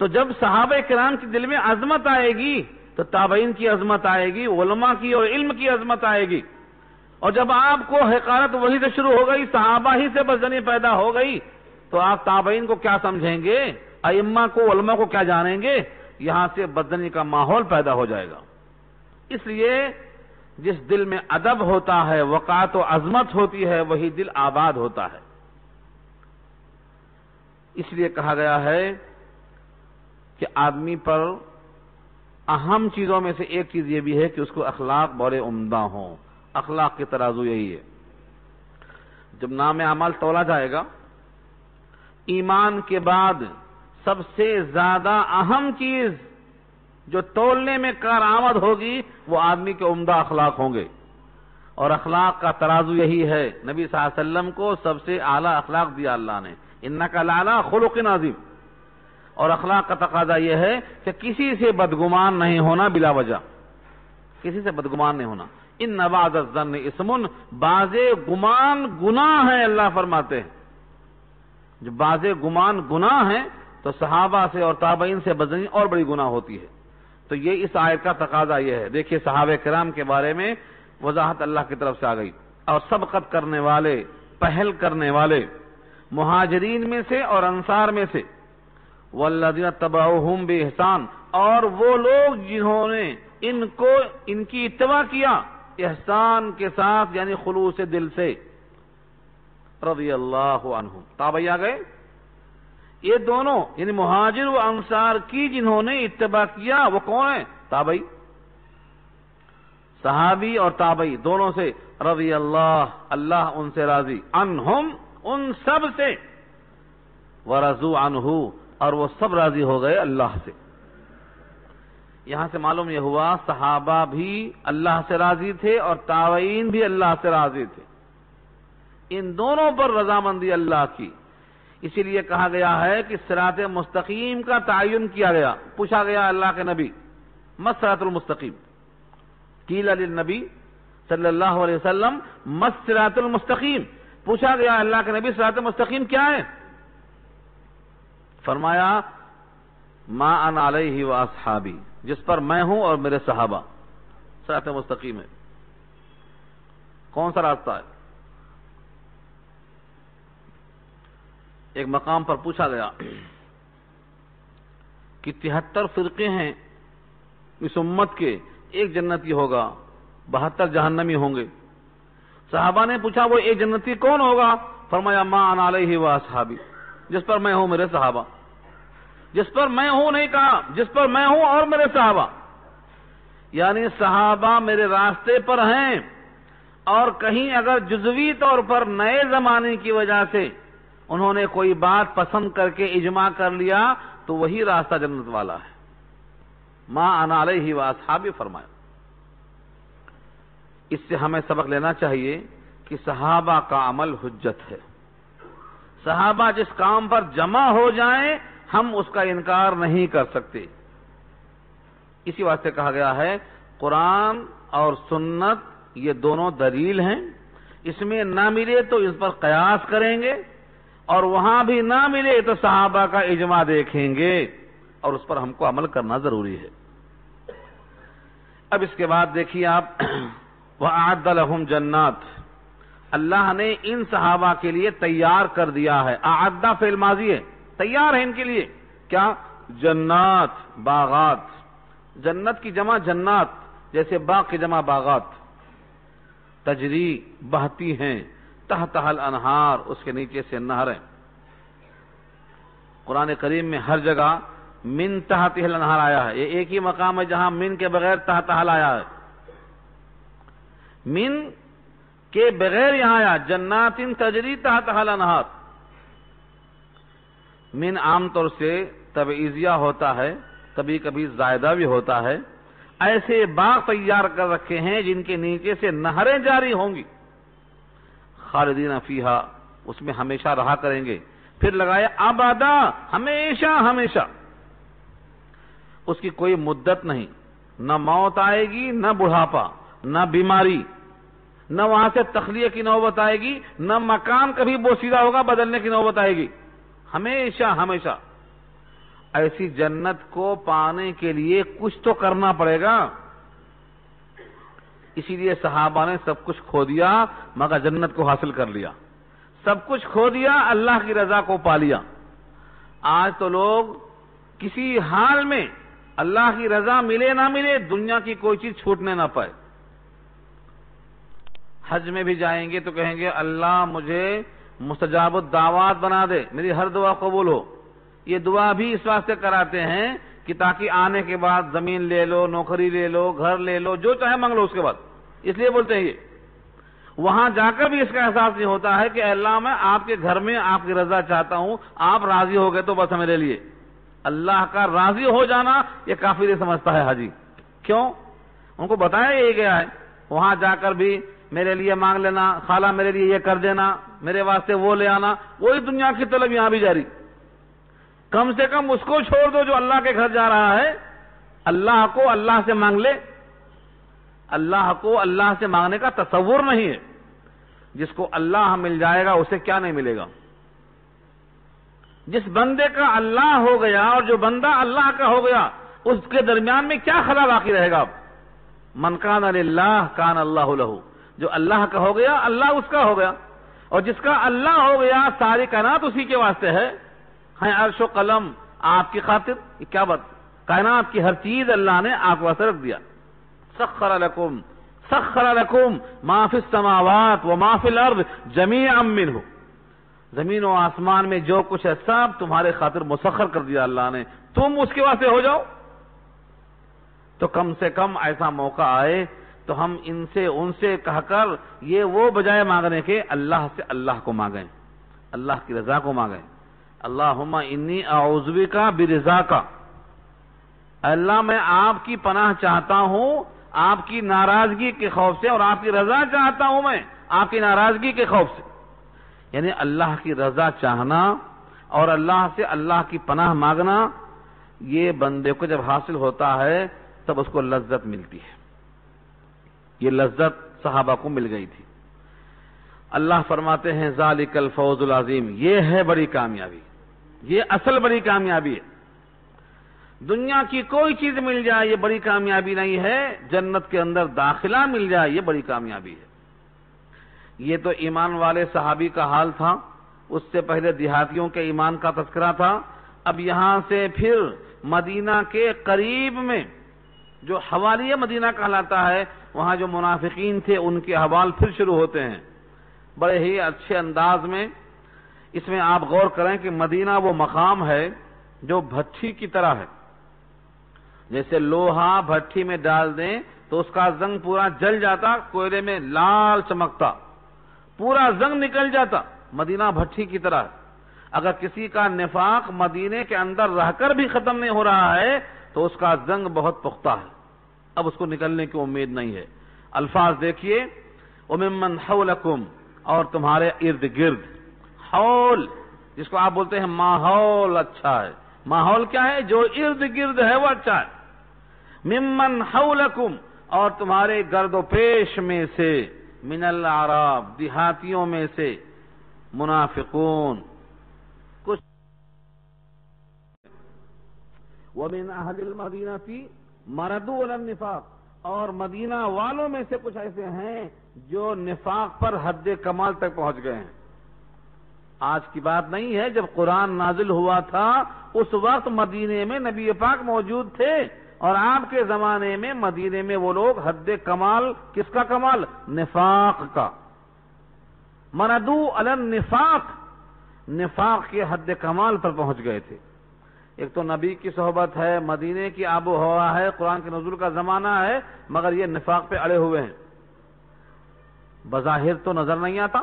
تو جب صحابہ کرام کے دل میں عظمت آئے گی تو تابعین کی عظمت آئے گی، علماء کی اور علم کی عظمت آئے گی، اور جب آپ کو حقارت وہی سے شروع ہو گئی، صحابہ ہی سے بدظنی پیدا ہو گئی، تو آپ تابعین کو کیا سمجھیں گے، ائمہ کو، علماء کو کیا جانیں گے؟ یہاں سے بدظنی کا ماحول پیدا ہو جائے گا۔ اس لیے جس دل میں ادب ہوتا ہے، وقار و عظمت ہوتی ہے، وہی دل آباد ہوتا ہے۔ اس لیے کہا گیا ہے کہ آدمی پر اہم چیزوں میں سے ایک چیز یہ بھی ہے کہ اس کو اخلاق بڑے عمدہ ہوں۔ اخلاق کے ترازو یہی ہے۔ جب نام اعمال تولا جائے گا، ایمان کے بعد سب سے زیادہ اہم چیز جو تولنے میں کارآمد ہوگی وہ آدمی کے عمدہ اخلاق ہوں گے، اور اخلاق کا ترازو یہی ہے۔ نبی صلی اللہ علیہ وسلم کو سب سے اعلیٰ اخلاق دیا اللہ نے، انک لعلی خلق عظیم، اور اخلاق کا تقاضا یہ ہے کہ کسی سے بدگمان نہیں ہونا بلا وجہ، کسی سے بدگمان نہیں ہونا۔ ان بعض الظن اسم، بعض گمان گناہ ہے، اللہ فرماتے ہیں جو بعض گمان گناہ ہیں تو صحابہ سے اور تابعین سے بدزنی اور بڑی گناہ ہوتی ہے۔ تو یہ اس آیت کا تقاضا یہ ہے۔ دیکھیے صحابہ کرام کے بارے میں وضاحت اللہ کی طرف سے آ گئی، اور سبقت کرنے والے، پہل کرنے والے مہاجرین میں سے اور انصار میں سے، والذین تبعوہم بإحسان، اور وہ لوگ جنہوں نے ان کی اتباع کیا احسان کے ساتھ، یعنی خلوص دل سے، رضی اللہ عنہم، تابعی آ گئے، یہ دونوں یعنی مہاجر و انصار کی جنہوں نے اتباع کیا وہ کون ہیں؟ تابعی، صحابی اور تابعی دونوں سے، رضی اللہ ان سے راضی، عنہم ان سب سے، ورضوا عنہ اور وہ سب راضی ہو گئے اللہ سے۔ یہاں سے معلوم یہ ہوا صحابہ بھی اللہ سے راضی تھے اور تابعین بھی اللہ سے راضی تھے، ان دونوں پر رضامندی اللہ کی۔ اسی لیے کہا گیا ہے کہ صراط مستقیم کا تعین کیا گیا، پوچھا گیا اللہ کے نبی ما الصراط المستقیم، قیل للنبی صلی اللہ علیہ وسلم ما الصراط المستقیم، پوچھا گیا اللہ کے نبی صراط مستقیم کیا ہے؟ فرمایا ما انا علیہ واصحابی، جس پر میں ہوں اور میرے صحابہ، صراط مستقیم ہے۔ کون سا راستہ ہے؟ ایک مقام پر پوچھا گیا کہ 73 فرقے ہیں اس امت کے، ایک جنتی ہوگا، 72 جہنمی ہوں گے۔ صحابہ نے پوچھا وہ ایک جنتی کون ہوگا؟ فرمایا ما انا علیہ واصحابی، جس پر میں ہوں میرے صحابہ، جس پر میں ہوں نہیں کہا، جس پر میں ہوں اور میرے صحابہ، یعنی صحابہ میرے راستے پر ہیں، اور کہیں اگر جزوی طور پر نئے زمانے کی وجہ سے انہوں نے کوئی بات پسند کر کے اجماع کر لیا تو وہی راستہ جنت والا ہے۔ ما انا علیہ واصحابی فرمایا۔ اس سے ہمیں سبق لینا چاہیے کہ صحابہ کا عمل حجت ہے، صحابہ جس کام پر جمع ہو جائیں ہم اس کا انکار نہیں کر سکتے۔ اسی واسطے کہا گیا ہے قرآن اور سنت یہ دونوں دلیل ہیں، اس میں نہ ملے تو اس پر قیاس کریں گے، اور وہاں بھی نہ ملے تو صحابہ کا اجماع دیکھیں گے، اور اس پر ہم کو عمل کرنا ضروری ہے۔ اب اس کے بعد دیکھیے آپ وَأَعَدَّ لَهُمْ جَنَّاتٍ، اللہ نے ان صحابہ کے لیے تیار کر دیا ہے، اعدہ فعل ماضی ہے، تیار ہے ان کے لیے کیا؟ جنات، باغات، جنت کی جمع جنات، جیسے باغ کی جمع باغات، تجری بہتی ہیں، تحتها الانہار، اس کے نیچے سے نہریں۔ قرآن کریم میں ہر جگہ من تحتها الانہار آیا ہے، یہ ایک ہی مقام ہے جہاں من کے بغیر تحتها آیا ہے، من کے بغیر یہاں آیا جنات تجری تحتها الانہار۔ من عام طور سے تبعیضیہ ہوتا ہے، کبھی کبھی زائدہ بھی ہوتا ہے، ایسے باغ تیار کر رکھے ہیں جن کے نیچے سے نہریں جاری ہوں گی، خالدین فیہا، اس میں ہمیشہ رہا کریں گے، پھر لگایا ابدا، ہمیشہ ہمیشہ، اس کی کوئی مدت نہیں، نہ موت آئے گی، نہ بڑھاپا، نہ بیماری، نہ وہاں سے تخلیہ کی نوبت آئے گی، نہ مکان کبھی بوسیدہ ہوگا بدلنے کی نوبت آئے گی، ہمیشہ ہمیشہ۔ ایسی جنت کو پانے کے لیے کچھ تو کرنا پڑے گا، اسی لیے صحابہ نے سب کچھ کھو دیا مگر جنت کو حاصل کر لیا، سب کچھ کھو دیا اللہ کی رضا کو پا لیا۔ آج تو لوگ کسی حال میں اللہ کی رضا ملے نہ ملے دنیا کی کوئی چیز چھوٹنے نہ پائے۔ حج میں بھی جائیں گے تو کہیں گے اللہ مجھے مستجاب الدعوات بنا دے، میری ہر دعا قبول ہو۔ یہ دعا بھی اس واسطے کراتے ہیں کہ تاکہ آنے کے بعد زمین لے لو، نوکری لے لو، گھر لے لو، جو چاہے مانگ لو اس کے بعد، اس لیے بولتے ہیں یہ۔ وہاں جا کر بھی اس کا احساس نہیں ہوتا ہے کہ اے اللہ میں آپ کے گھر میں آپ کی رضا چاہتا ہوں، آپ راضی ہو گئے تو بس میرے لیے، اللہ کا راضی ہو جانا یہ کافر سمجھتا ہے حاجی. کیوں؟ ان کو بتایا یہ گیا ہے وہاں جا کر بھی میرے لیے مانگ لینا، خالہ میرے لیے یہ کر دینا، میرے واسطے وہ لے آنا، وہی دنیا کی طلب یہاں بھی جاری. کم سے کم اس کو چھوڑ دو جو اللہ کے گھر جا رہا ہے، اللہ کو اللہ سے مانگ لے. اللہ کو اللہ سے مانگنے کا تصور نہیں ہے. جس کو اللہ مل جائے گا اسے کیا نہیں ملے گا. جس بندے کا اللہ ہو گیا اور جو بندہ اللہ کا ہو گیا اس کے درمیان میں کیا خلا باقی رہے گا. من کان للہ کان اللہ لہ، جو اللہ کا ہو گیا اللہ اس کا ہو گیا، اور جس کا اللہ ہو گیا ساری کائنات اسی کے واسطے ہے. عرش و قلم آپ کی خاطر، یہ کیا بات، کائنات کی ہر چیز اللہ نے آپ واسطے رکھ دیا. سخر لکم ما فی السماوات وما فی الارض جمیعا منہ، زمین و آسمان میں جو کچھ ہے سب تمہارے خاطر مسخر کر دیا اللہ نے، تم اس کے واسطے ہو جاؤ. تو کم سے کم ایسا موقع آئے تو ہم ان سے کہہ کر یہ وہ بجائے مانگنے کے اللہ سے اللہ کو مانگیں، اللہ کی رضا کو مانگیں. اللہم انی اعوذ بک برضاک، اللہ میں آپ کی پناہ چاہتا ہوں آپ کی ناراضگی کے خوف سے، اور آپ کی رضا چاہتا ہوں میں آپ کی ناراضگی کے خوف سے. یعنی اللہ کی رضا چاہنا اور اللہ سے اللہ کی پناہ مانگنا، یہ بندے کو جب حاصل ہوتا ہے تب اس کو لذت ملتی ہے. یہ لذت صحابہ کو مل گئی تھی. اللہ فرماتے ہیں ذالک الفوز العظیم، یہ ہے بڑی کامیابی، یہ اصل بڑی کامیابی ہے. دنیا کی کوئی چیز مل جائے یہ بڑی کامیابی نہیں ہے، جنت کے اندر داخلہ مل جائے یہ بڑی کامیابی ہے. یہ تو ایمان والے صحابی کا حال تھا، اس سے پہلے دیہاتیوں کے ایمان کا تذکرہ تھا. اب یہاں سے پھر مدینہ کے قریب میں جو حوالی مدینہ کہلاتا ہے وہاں جو منافقین تھے ان کے حوال پھر شروع ہوتے ہیں بڑے ہی اچھے انداز میں. اس میں آپ غور کریں کہ مدینہ وہ مقام ہے جو بھٹی کی طرح ہے. جیسے لوہا بھٹی میں ڈال دیں تو اس کا زنگ پورا جل جاتا، کوئلے میں لال چمکتا، پورا زنگ نکل جاتا. مدینہ بھٹی کی طرح ہے. اگر کسی کا نفاق مدینے کے اندر رہ کر بھی ختم نہیں ہو رہا ہے تو اس کا زنگ بہت پختہ ہے، اب اس کو نکلنے کی امید نہیں ہے. الفاظ دیکھیے، وَمِمَّنْ حَوْلَكُمْ، اور تمہارے ارد گرد. حول جس کو آپ بولتے ہیں ماحول اچھا ہے. ماحول کیا ہے؟ جو ارد گرد ہے وہ اچھا ہے. ممن حولکم، اور تمہارے گرد و پیش میں سے، من الاعراب، دیہاتیوں میں سے، منافقون کچھ، ومن اہل المدینہ مردوا علی النفاق، اور مدینہ والوں میں سے کچھ ایسے ہیں جو نفاق پر حد کمال تک پہنچ گئے ہیں. آج کی بات نہیں ہے، جب قرآن نازل ہوا تھا اس وقت مدینے میں نبی پاک موجود تھے، اور آپ کے زمانے میں مدینے میں وہ لوگ حد کمال، کس کا کمال؟ نفاق کا. مردوا علی النفاق، نفاق کے حد کمال پر پہنچ گئے تھے. ایک تو نبی کی صحبت ہے، مدینے کی آب و ہوا ہے، قرآن کے نزول کا زمانہ ہے، مگر یہ نفاق پہ اڑے ہوئے ہیں. بظاہر تو نظر نہیں آتا،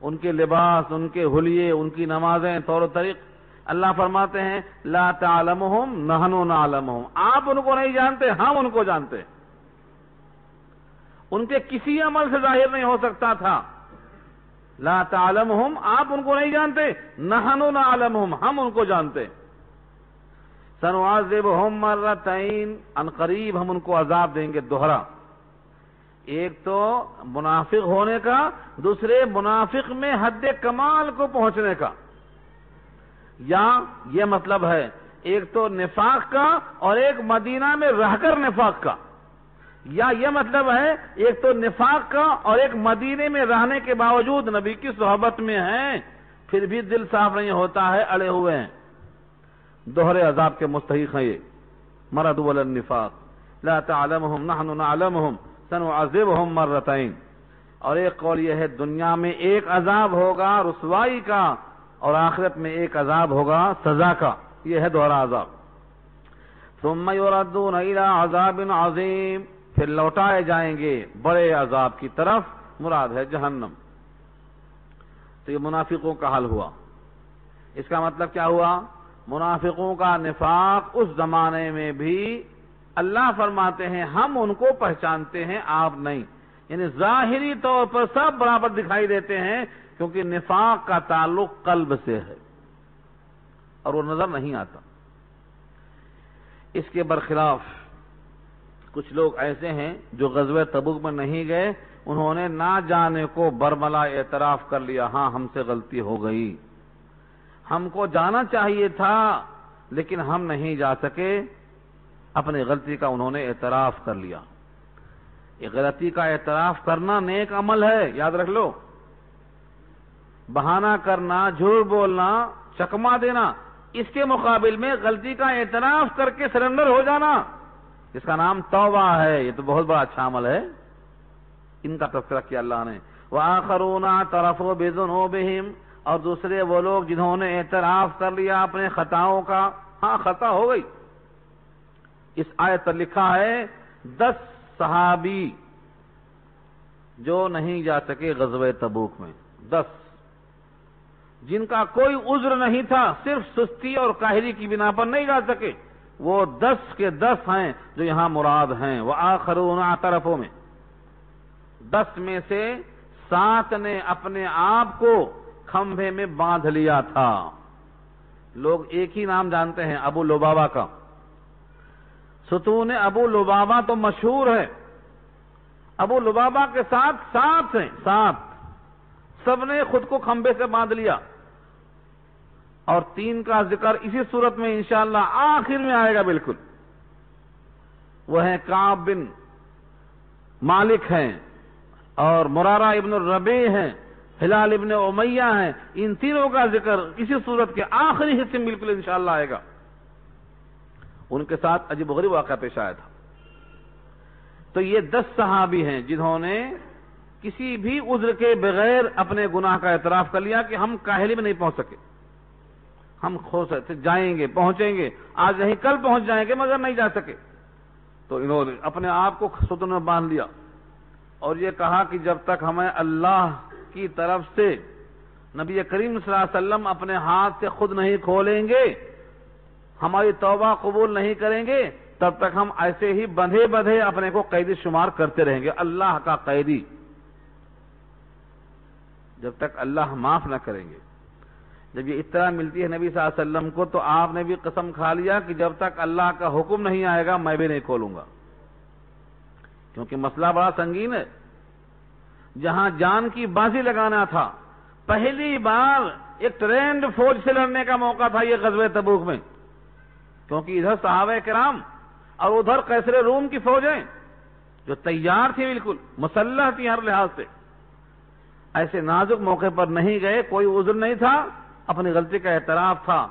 ان کے لباس، ان کے حلیے، ان کی نمازیں، طور و طریق. اللہ فرماتے ہیں لا تعلمہم نحن نعلمہم، آپ ان کو نہیں جانتے، ہم ان کو جانتے. ان کے کسی عمل سے ظاہر نہیں ہو سکتا تھا. لا تعلمہم، آپ ان کو نہیں جانتے، نحن نعلمہم، ہم ان کو جانتے. سنعذبہم مرتین، ان قریب ہم ان کو عذاب دیں گے دوہرا. ایک تو منافق ہونے کا، دوسرے منافق میں حد کمال کو پہنچنے کا. یا یہ مطلب ہے ایک تو نفاق کا اور ایک مدینہ میں رہ کر نفاق کا. یا یہ مطلب ہے ایک تو نفاق کا اور ایک مدینے میں رہنے کے باوجود نبی کی صحبت میں ہیں پھر بھی دل صاف نہیں ہوتا ہے، اڑے ہوئے ہیں. دوہرے عذاب کے مستحق ہیں یہ. مردوا علی النفاق، لا تعلمہم نحن نعلمہم سنعذبہم مرتین. اور ایک قول یہ ہے دنیا میں ایک عذاب ہوگا رسوائی کا، اور آخرت میں ایک عذاب ہوگا سزا کا. یہ ہے دوہرا عذاب. ثم یردون الی عذاب عظیم، پھر لوٹائے جائیں گے بڑے عذاب کی طرف، مراد ہے جہنم. تو یہ منافقوں کا حال ہوا. اس کا مطلب کیا ہوا؟ منافقوں کا نفاق اس زمانے میں بھی اللہ فرماتے ہیں ہم ان کو پہچانتے ہیں آپ نہیں، یعنی ظاہری طور پر سب برابر دکھائی دیتے ہیں، کیونکہ نفاق کا تعلق قلب سے ہے اور وہ نظر نہیں آتا۔ اس کے برخلاف کچھ لوگ ایسے ہیں جو غزوہ تبوک میں نہیں گئے، انہوں نے نہ جانے کو برملا اعتراف کر لیا، ہاں ہم سے غلطی ہو گئی، ہم کو جانا چاہیے تھا لیکن ہم نہیں جا سکے، اپنی غلطی کا انہوں نے اعتراف کر لیا۔ یہ غلطی کا اعتراف کرنا نیک عمل ہے، یاد رکھ لو۔ بہانہ کرنا، جھوٹ بولنا، چکما دینا، اس کے مقابل میں غلطی کا اعتراف کر کے سرنڈر ہو جانا، اس کا نام توبہ ہے، یہ تو بہت بڑا اچھا عمل ہے۔ ان کا تذکرہ کیا اللہ نے۔ وآخرون اعترفوا بذنوبہم، اور دوسرے وہ لوگ جنہوں نے اعتراف کر لیا اپنے خطاؤں کا، ہاں خطا ہو گئی۔ اس آیت پر لکھا ہے 10 صحابی جو نہیں جا سکے غزوہ تبوک میں، 10 جن کا کوئی عذر نہیں تھا، صرف سستی اور کاہلی کی بنا پر نہیں جا سکے، وہ 10 کے 10 ہیں جو یہاں مراد ہیں۔ وآخرون اعترفوا میں 10 میں سے 7 نے اپنے آپ کو کھمبے میں باندھ لیا تھا۔ لوگ ایک ہی نام جانتے ہیں، ابو لبابہ کا۔ ستون ابو لبابہ تو مشہور ہے، ابو لبابہ کے ساتھ 7 ہیں، 7 سب نے خود کو کھمبے سے باندھ لیا۔ اور 3 کا ذکر اسی صورت میں انشاءاللہ آخر میں آئے گا بالکل، وہ ہیں کعب بن مالک ہیں، اور مرارہ ابن الربیع ہیں، ہلال ابن امیہ ہیں۔ ان تینوں کا ذکر اسی صورت کے آخری حصے میں بالکل انشاءاللہ آئے گا۔ ان کے ساتھ عجیب و غریب واقعہ پیش آیا تھا۔ تو یہ 10 صحابی ہیں جنہوں نے کسی بھی عذر کے بغیر اپنے گناہ کا اعتراف کر لیا کہ ہم کاہلی میں نہیں پہنچ سکے، ہم جائیں گے، پہنچیں گے، آج نہیں کل پہنچ جائیں گے، مگر نہیں جا سکے۔ تو انہوں نے اپنے آپ کو ستون میں باندھ لیا اور یہ کہا کہ جب تک ہمیں اللہ کی طرف سے نبی کریم صلی اللہ علیہ وسلم اپنے ہاتھ سے خود نہیں کھولیں گے، ہماری توبہ قبول نہیں کریں گے، تب تک ہم ایسے ہی بندھے بندھے اپنے کو قیدی شمار کرتے رہیں گے، اللہ کا قیدی، جب تک اللہ معاف نہ کریں گے۔ جب یہ اطلاع ملتی ہے نبی صلی اللہ علیہ وسلم کو تو آپ نے بھی قسم کھا لیا کہ جب تک اللہ کا حکم نہیں آئے گا میں بھی نہیں کھولوں گا، کیونکہ مسئلہ بڑا سنگین ہے۔ جہاں جان کی بازی لگانا تھا، پہلی بار ایک ٹرینڈ فوج سے لڑنے کا موقع تھا یہ غزوہ تبوک میں، کیونکہ ادھر صحابہ کرام اور ادھر قیصر روم کی فوجیں جو تیار تھی، بالکل مسلح تھی ہر لحاظ سے، ایسے نازک موقع پر نہیں گئے، کوئی عذر نہیں تھا، اپنی غلطی کا اعتراف تھا،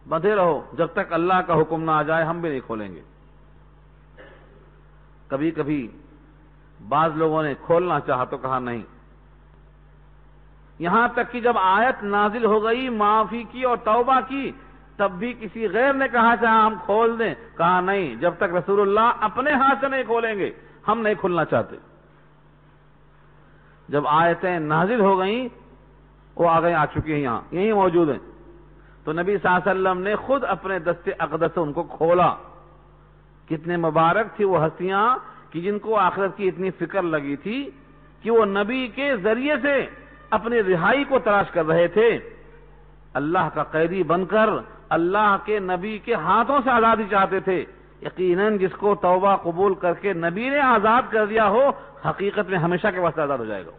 بندھے رہو جب تک اللہ کا حکم نہ آ جائے ہم بھی نہیں کھولیں گے۔ کبھی کبھی بعض لوگوں نے کھولنا چاہا تو کہا نہیں، یہاں تک کہ جب آیت نازل ہو گئی معافی کی اور توبہ کی، تب بھی کسی غیر نے کہا چاہا ہم کھول دیں، کہا نہیں، جب تک رسول اللہ اپنے ہاتھ سے نہیں کھولیں گے ہم نہیں کھلنا چاہتے۔ جب آیتیں نازل ہو گئیں، وہ آ چکی ہیں، یہاں یہی موجود ہیں، تو نبی صلی اللہ علیہ وسلم نے خود اپنے دست اقدس سے ان کو کھولا۔ کتنے مبارک تھی وہ ہستیاں کہ جن کو آخرت کی اتنی فکر لگی تھی کہ وہ نبی کے ذریعے سے اپنی رہائی کو تلاش کر رہے تھے، اللہ کا قیدی بن کر اللہ کے نبی کے ہاتھوں سے آزادی چاہتے تھے۔ یقیناً جس کو توبہ قبول کر کے نبی نے آزاد کر دیا ہو، حقیقت میں ہمیشہ کے واسطے آزاد ہو جائے گا۔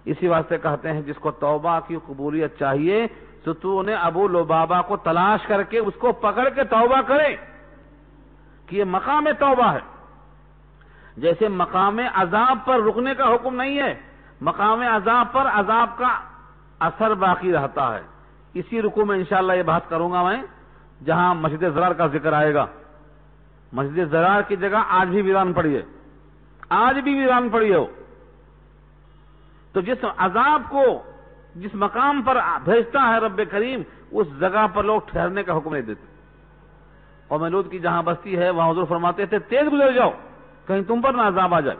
اسی واسطے کہتے ہیں جس کو توبہ کی قبولیت چاہیے، ستون ابو لبابہ کو تلاش کر کے اس کو پکڑ کے توبہ کرے کہ یہ مقام توبہ ہے۔ جیسے مقام عذاب پر رکنے کا حکم نہیں ہے، مقام عذاب پر عذاب کا اثر باقی رہتا ہے۔ اسی رکوع میں انشاءاللہ یہ بات کروں گا میں، جہاں مسجد زرار کا ذکر آئے گا۔ مسجد زرار کی جگہ آج بھی ویران پڑی ہے، آج بھی ویران پڑی ہے۔ تو جس عذاب کو جس مقام پر بھیجتا ہے رب کریم، اس جگہ پر لوگ ٹھہرنے کا حکم نہیں دیتے۔ قوم لوط کی جہاں بستی ہے وہاں حضور فرماتے تھے تیز گزر جاؤ کہیں تم پر نہ عذاب آ جائے۔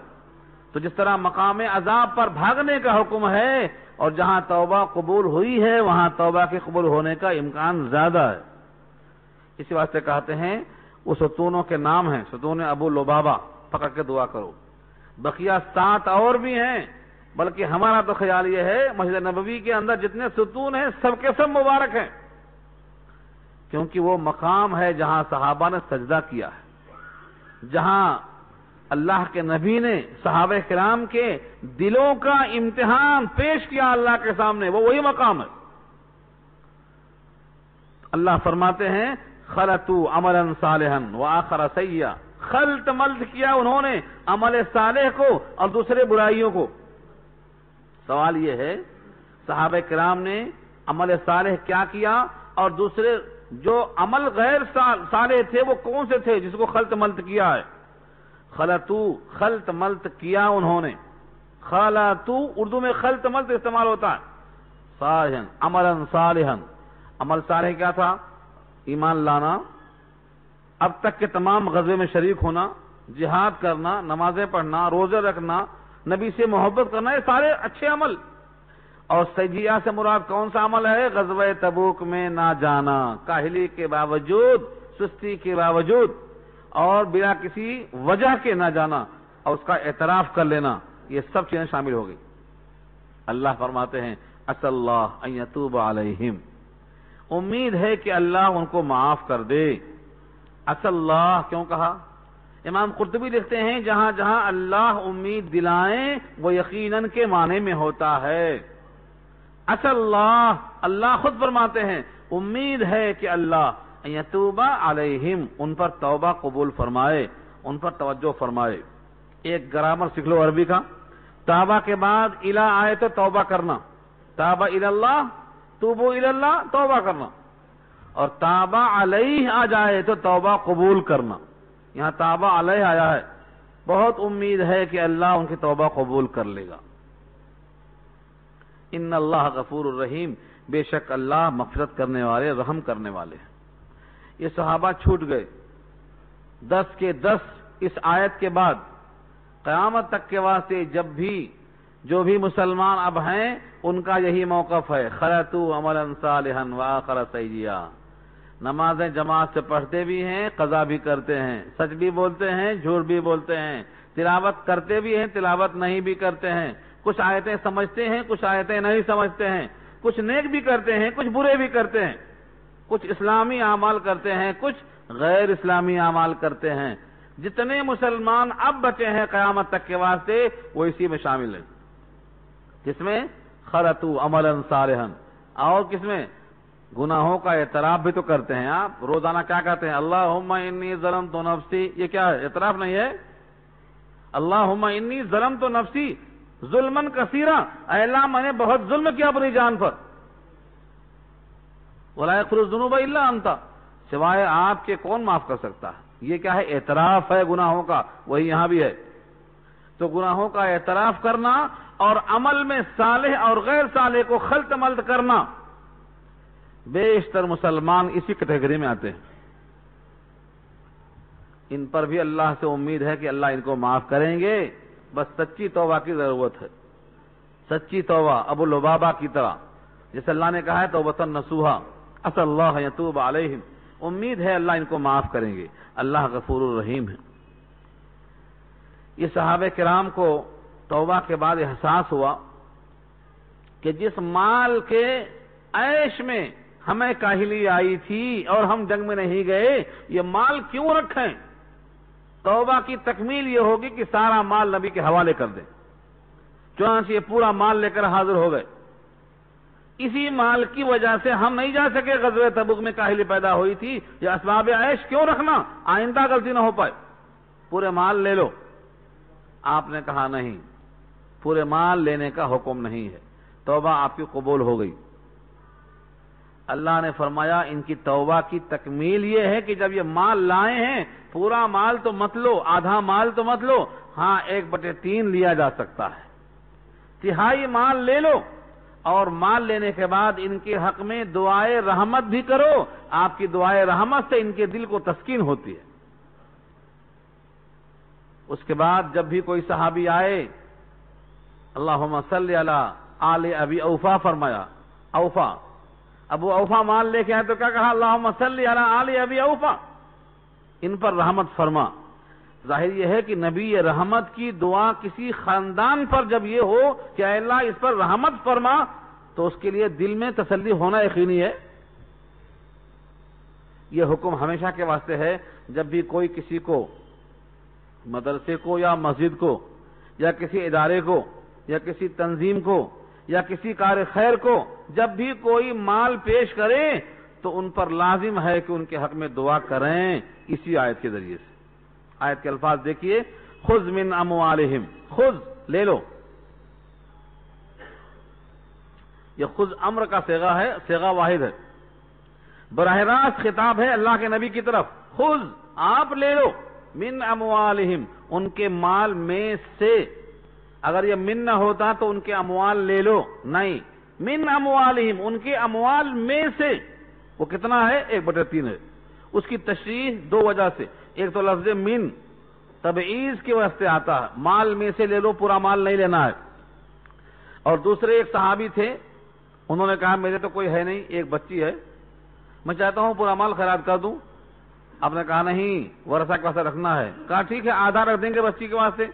تو جس طرح مقام عذاب پر بھاگنے کا حکم ہے اور جہاں توبہ قبول ہوئی ہے وہاں توبہ کے قبول ہونے کا امکان زیادہ ہے. اسی واسطے کہتے ہیں وہ ستونوں کے نام ہیں, ستون ابو لبابہ, پکڑ کے دعا کرو. بقیہ 7 اور بھی ہیں, بلکہ ہمارا تو خیال یہ ہے مسجد نبوی کے اندر جتنے ستون ہیں سب کے سب مبارک ہیں, کیونکہ وہ مقام ہے جہاں صحابہ نے سجدہ کیا ہے, جہاں اللہ کے نبی نے صحابہ کرام کے دلوں کا امتحان پیش کیا اللہ کے سامنے, وہ وہی مقام ہے. اللہ فرماتے ہیں خلطوا عملا صالحا وآخر سیئا, خلط ملط کیا انہوں نے عمل صالح کو اور دوسرے برائیوں کو. سوال یہ ہے صحابہ کرام نے عمل صالح کیا کیا اور دوسرے جو عمل غیر صالح تھے وہ کون سے تھے جس کو خلط ملط کیا ہے؟ خلطو, خلط ملط کیا انہوں نے. خلطو اردو میں خلط ملط استعمال ہوتا ہے. صالحا عملا صالحا, عمل صالح کیا تھا؟ ایمان لانا, اب تک کے تمام غزوے میں شریک ہونا, جہاد کرنا, نمازیں پڑھنا, روزے رکھنا, نبی سے محبت کرنا, یہ سارے اچھے عمل. اور سیئہ سے مراد کون سا عمل ہے؟ غزوہ تبوک میں نہ جانا, کاہلی کے باوجود, سستی کے باوجود اور بلا کسی وجہ کے نہ جانا اور اس کا اعتراف کر لینا, یہ سب چیزیں شامل ہو گئی. اللہ فرماتے ہیں عسى اللہ ان يتوب علیہم, امید ہے کہ اللہ ان کو معاف کر دے. عسى اللہ کیوں کہا؟ امام قرطبی لکھتے ہیں جہاں جہاں اللہ امید دلائیں وہ یقیناً کے معنی میں ہوتا ہے. عسى اللہ, اللہ خود فرماتے ہیں امید ہے کہ اللہ ان یتوب علیہم, ان پر توبہ قبول فرمائے, ان پر توجہ فرمائے. ایک گرامر سیکھ لو عربی کا, توبہ کے بعد الا آئے تو توبہ کرنا, تاب الی اللہ, توبو الی اللہ, توبہ کرنا, اور تابہ علیہ آ جائے تو توبہ قبول کرنا. یہاں تابہ علیہ آیا ہے, بہت امید ہے کہ اللہ ان کی توبہ قبول کر لے گا. ان اللہ غفور الرحیم, بے شک اللہ مغفرت کرنے والے, رحم کرنے والے ہیں. یہ صحابہ چھوٹ گئے 10 کے 10 اس آیت کے بعد قیامت تک کے واسطے جب بھی جو بھی مسلمان اب ہیں ان کا یہی موقف ہے, خلطوا عملا صالحا وآخر سیئا. نمازیں جماعت سے پڑھتے بھی ہیں, قضا بھی کرتے ہیں, سچ بھی بولتے ہیں, جھوٹ بھی بولتے ہیں, تلاوت کرتے بھی ہیں, تلاوت نہیں بھی کرتے ہیں, کچھ آیتیں سمجھتے ہیں, کچھ آیتیں نہیں سمجھتے ہیں, کچھ نیک بھی کرتے ہیں, کچھ برے بھی کرتے ہیں, کچھ اسلامی اعمال کرتے ہیں, کچھ غیر اسلامی اعمال کرتے ہیں. جتنے مسلمان اب بچے ہیں قیامت تک کے واسطے وہ اسی میں شامل ہیں. کس میں؟ خلطوا عملا صالحا. اور کس میں؟ گناہوں کا اعتراف بھی تو کرتے ہیں. آپ روزانہ کیا کہتے ہیں؟ اللہم انی ظلمت نفسی. یہ کیا ہے؟ اعتراف نہیں ہے؟ اللہم انی ظلمت نفسی ظلما کثیرا, اے اللہ میں نے بہت ظلم کیا اپنی جان پر. ولا یغفر الذنوب الا انت, سوائے آپ کے کون معاف کر سکتا ہے. یہ کیا ہے؟ اعتراف ہے گناہوں کا, وہی یہاں بھی ہے. تو گناہوں کا اعتراف کرنا اور عمل میں صالح اور غیر صالح کو خلط ملط کرنا, بیشتر مسلمان اسی کیٹیگری میں آتے ہیں. ان پر بھی اللہ سے امید ہے کہ اللہ ان کو معاف کریں گے, بس سچی توبہ کی ضرورت ہے. سچی توبہ ابو لبابہ کی طرح, جیسے اللہ نے کہا ہے توبۃ نصوحا, عسى اللہ یتوب علیہم, امید ہے اللہ ان کو معاف کریں گے. اللہ غفور الرحیم ہے. یہ صحابہ کرام کو توبہ کے بعد احساس ہوا کہ جس مال کے عیش میں ہمیں کاہلی آئی تھی اور ہم جنگ میں نہیں گئے, یہ مال کیوں رکھیں؟ توبہ کی تکمیل یہ ہوگی کہ سارا مال نبی کے حوالے کر دیں. چنانچہ یہ پورا مال لے کر حاضر ہو گئے. اسی مال کی وجہ سے ہم نہیں جا سکے, غزوہ تبوک میں کاہلی پیدا ہوئی تھی. یہ اسباب عیش کیوں رکھنا, آئندہ غلطی نہ ہو پائے. پورے مال لے لو. آپ نے کہا نہیں, پورے مال لینے کا حکم نہیں ہے, توبہ آپ کی قبول ہو گئی. اللہ نے فرمایا ان کی توبہ کی تکمیل یہ ہے کہ جب یہ مال لائے ہیں پورا مال تو مت لو, آدھا مال تو مت لو, ہاں 1/3 لیا جا سکتا ہے, تہائی مال لے لو. اور مال لینے کے بعد ان کے حق میں دعائے رحمت بھی کرو. آپ کی دعائے رحمت سے ان کے دل کو تسکین ہوتی ہے. اس کے بعد جب بھی کوئی صحابی آئے, اللہم صلی علی آل ابی اوفا فرمایا. اوفا ابو اوفا مال لے کے آئے تو کیا کہا؟ اللہم صلی علی آل ابی اوفا، ان پر رحمت فرما. ظاہر یہ ہے کہ نبی رحمت کی دعا کسی خاندان پر جب یہ ہو کہ اے اللہ اس پر رحمت فرما، تو اس کے لیے دل میں تسلی ہونا یقینی ہے. یہ حکم ہمیشہ کے واسطے ہے. جب بھی کوئی کسی کو، مدرسے کو یا مسجد کو یا کسی ادارے کو یا کسی تنظیم کو یا کسی کار خیر کو جب بھی کوئی مال پیش کرے تو ان پر لازم ہے کہ ان کے حق میں دعا کریں اسی آیت کے ذریعے سے. آیت کے الفاظ دیکھیے، خذ من اموالہم، خذ لے لو. یہ خذ امر کا صیغہ ہے، صیغہ واحد ہے، براہ راست خطاب ہے اللہ کے نبی کی طرف. خذ آپ لے لو، من اموالہم ان کے مال میں سے. اگر یہ من نہ ہوتا تو ان کے اموال لے لو، نہیں، من اموالہم ان کے اموال میں سے. وہ کتنا ہے؟ 1/3 ہے. اس کی تشریح دو وجہ سے. ایک تو لفظ من تبعیض کی وجہ سے آتا ہے، مال میں سے لے لو، پورا مال نہیں لینا ہے. اور دوسرے ایک صحابی تھے، انہوں نے کہا میرے تو کوئی ہے نہیں، ایک بچی ہے، میں چاہتا ہوں پورا مال خیرات کر دوں. آپ نے کہا نہیں، ورثہ کے واسطے رکھنا ہے. کہا ٹھیک ہے آدھا رکھ دیں گے بچی کے واسطے.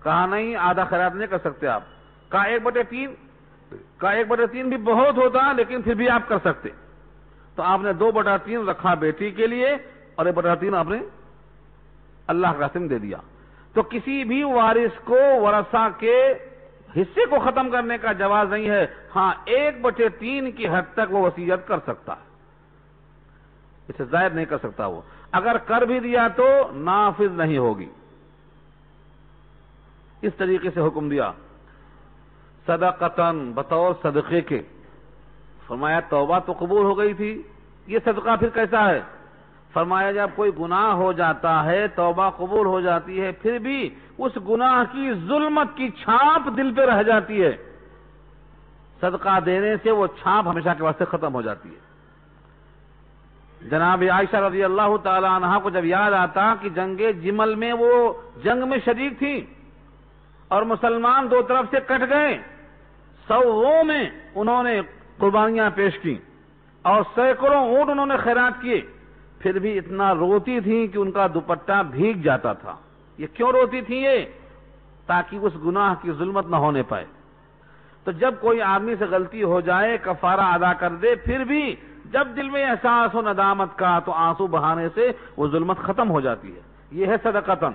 کہا نہیں، آدھا خیرات نہیں کر سکتے آپ. کہا 1/3. کہا 1/3 بھی بہت ہوتا لیکن پھر بھی آپ کر سکتے. تو آپ نے 2/3 رکھا بیٹی کے لیے اور 1/3 آپ نے اللہ کا قسم دے دیا. تو کسی بھی وارث کو ورثہ کے حصے کو ختم کرنے کا جواز نہیں ہے. ہاں 1/3 کی حد تک وہ وصیت کر سکتا ہے، اسے زائد نہیں کر سکتا. وہ اگر کر بھی دیا تو نافذ نہیں ہوگی. اس طریقے سے حکم دیا صدقتاً، بطور صدقے کے. فرمایا توبہ تو قبول ہو گئی تھی، یہ صدقہ پھر کیسا ہے؟ فرمایا جب کوئی گناہ ہو جاتا ہے توبہ قبول ہو جاتی ہے، پھر بھی اس گناہ کی ظلمت کی چھاپ دل پہ رہ جاتی ہے. صدقہ دینے سے وہ چھاپ ہمیشہ کے واسطے ختم ہو جاتی ہے. جناب عائشہ رضی اللہ تعالی عنہا کو جب یاد آتا کہ جنگ جمل میں وہ جنگ میں شریک تھی اور مسلمان دو طرف سے کٹ گئے، سووں میں انہوں نے قربانیاں پیش کی اور سینکڑوں اونٹ انہوں نے خیرات کیے، پھر بھی اتنا روتی تھی کہ ان کا دوپٹہ بھیگ جاتا تھا. یہ کیوں روتی تھی؟ یہ تاکہ اس گناہ کی ظلمت نہ ہونے پائے. تو جب کوئی آدمی سے غلطی ہو جائے، کفارہ ادا کر دے، پھر بھی جب دل میں احساس ہو ندامت کا تو آنسو بہانے سے وہ ظلمت ختم ہو جاتی ہے. یہ ہے صدقتاً.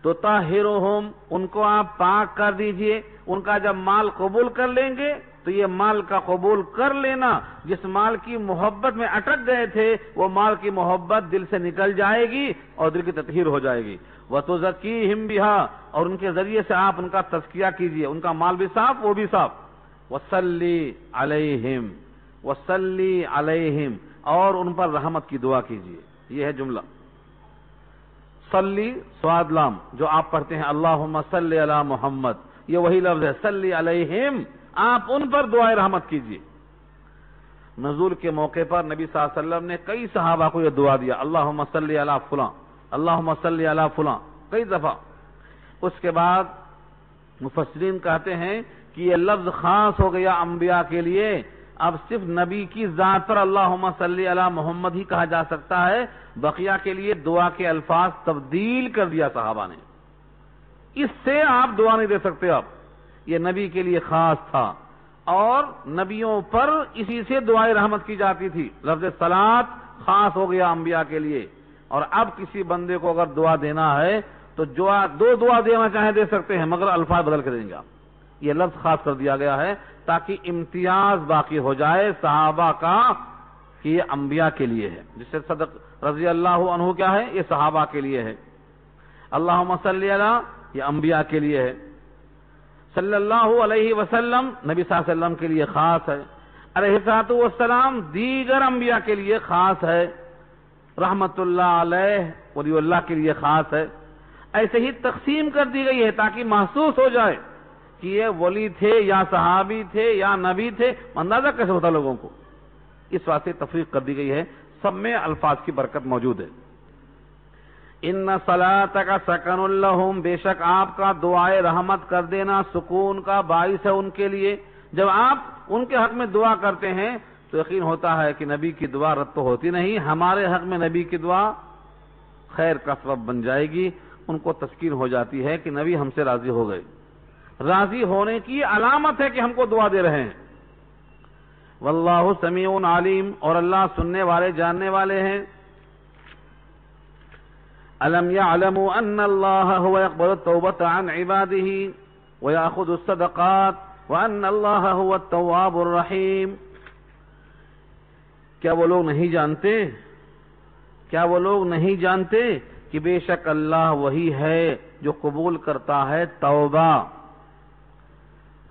تو طاہرہم ان کو آپ پاک کر دیجئے. ان کا جب مال قبول کر لیں گے تو یہ مال کا قبول کر لینا، جس مال کی محبت میں اٹک گئے تھے وہ مال کی محبت دل سے نکل جائے گی اور دل کی تطہیر ہو جائے گی. وَتُزَكِّيهِمْ بِهَا اور ان کے ذریعے سے آپ ان کا تزکیہ کیجئے. ان کا مال بھی صاف، وہ بھی صاف. وَصَلِّ عَلَيْهِمْ وَصَلِّ عَلَيْهِمْ اور ان پر رحمت کی دعا کیجئے. یہ ہے جملہ. صلی صاد لام جو آپ پڑھتے ہیں اللہم صلی علی محمد، یہ وہی لفظ ہے. صلی علیہم آپ ان پر دعائے رحمت کیجئے. نزول کے موقع پر نبی صلی اللہ علیہ وسلم نے کئی صحابہ کو یہ دعا دیا، اللہم صلی علی فلاں، اللہم صلی علی فلاں، کئی دفعہ. اس کے بعد مفسرین کہتے ہیں کہ یہ لفظ خاص ہو گیا انبیاء کے لیے. اب صرف نبی کی ذات پر اللہم صلی علی محمد ہی کہا جا سکتا ہے. بقیہ کے لیے دعا کے الفاظ تبدیل کر دیا صحابہ نے. اس سے آپ دعا نہیں دے سکتے. آپ یہ نبی کے لیے خاص تھا اور نبیوں پر اسی سے دعائے رحمت کی جاتی تھی. لفظ صلاۃ خاص ہو گیا انبیاء کے لیے. اور اب کسی بندے کو اگر دعا دینا ہے تو دو دعا دینا چاہیں دے سکتے ہیں، مگر الفاظ بدل کے دیں گے آپ. یہ لفظ خاص کر دیا گیا ہے تاکہ امتیاز باقی ہو جائے صحابہ کا کہ یہ انبیاء کے لیے ہے. جس سے صدق رضی اللہ عنہ کیا ہے؟ یہ صحابہ کے لیے ہے. اللہم صلی علی یہ انبیاء کے لیے ہے. صلی اللہ علیہ وسلم نبی صلی اللہ علیہ وسلم کے لیے خاص ہے. علیہ الصلوۃ والسلام دیگر انبیاء کے لیے خاص ہے. رحمت اللہ علیہ ولی اللہ کے لیے خاص ہے. ایسے ہی تقسیم کر دی گئی ہے تاکہ محسوس ہو جائے کہ یہ ولی تھے یا صحابی تھے یا نبی تھے. اندازہ کیسے ہوتا لوگوں کو؟ اس واسطے تفریق کر دی گئی ہے. سب میں الفاظ کی برکت موجود ہے. ان صلاتک سکن لہم، بے شک آپ کا دعائے رحمت کر دینا سکون کا باعث ہے ان کے لیے۔ جب آپ ان کے حق میں دعا کرتے ہیں تو یقین ہوتا ہے کہ نبی کی دعا رد تو ہوتی نہیں، ہمارے حق میں نبی کی دعا خیر کا سبب بن جائے گی، ان کو تسکین ہو جاتی ہے کہ نبی ہم سے راضی ہو گئے۔ راضی ہونے کی علامت ہے کہ ہم کو دعا دے رہے ہیں۔ واللہ سمیع علیم، اور اللہ سننے والے جاننے والے ہیں۔ الم یعلموا ان اللہ هو يقبل التوبة عن عباده ويأخذ الصدقات وان اللہ هو التواب الرحیم۔ کیا وہ لوگ نہیں جانتے، کیا وہ لوگ نہیں جانتے کہ بے شک اللہ وہی ہے جو قبول کرتا ہے توبہ۔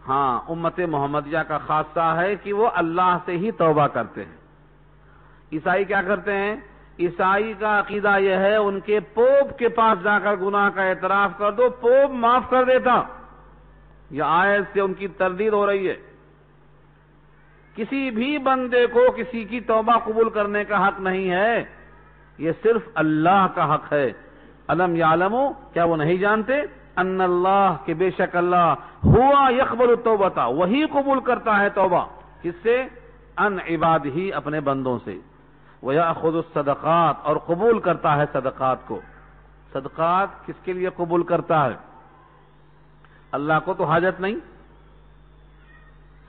ہاں، امت محمدیہ کا خاصہ ہے کہ وہ اللہ سے ہی توبہ کرتے ہیں۔ عیسائی کیا کرتے ہیں؟ عیسائی کا عقیدہ یہ ہے ان کے پوپ کے پاس جا کر گناہ کا اعتراف کر دو، پوپ معاف کر دیتا۔ یہ آیت سے ان کی تردید ہو رہی ہے۔ کسی بھی بندے کو کسی کی توبہ قبول کرنے کا حق نہیں ہے، یہ صرف اللہ کا حق ہے۔ الم یعلموا، کیا وہ نہیں جانتے؟ ان اللہ، کہ بے شک اللہ ہوا یقبل التوبۃ، وہی قبول کرتا ہے توبہ، کس سے؟ ان عبادہ، اپنے بندوں سے۔ ویأخذ الصدقات، اور قبول کرتا ہے صدقات کو۔ صدقات کس کے لیے قبول کرتا ہے؟ اللہ کو تو حاجت نہیں۔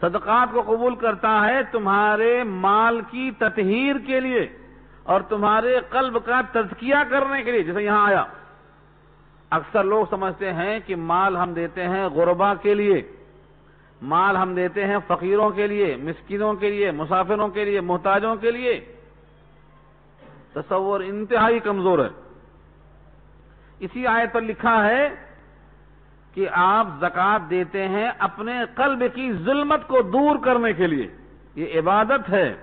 صدقات کو قبول کرتا ہے تمہارے مال کی تطہیر کے لیے اور تمہارے قلب کا تزکیہ کرنے کے لیے، جیسے یہاں آیا۔ اکثر لوگ سمجھتے ہیں کہ مال ہم دیتے ہیں غربا کے لیے، مال ہم دیتے ہیں فقیروں کے لیے، مسکینوں کے لیے، مسافروں کے لیے، محتاجوں کے لیے۔ تصور انتہائی کمزور ہے۔ اسی آیت پر لکھا ہے کہ آپ زکوٰۃ دیتے ہیں اپنے قلب کی ظلمت کو دور کرنے کے لیے، یہ عبادت ہے۔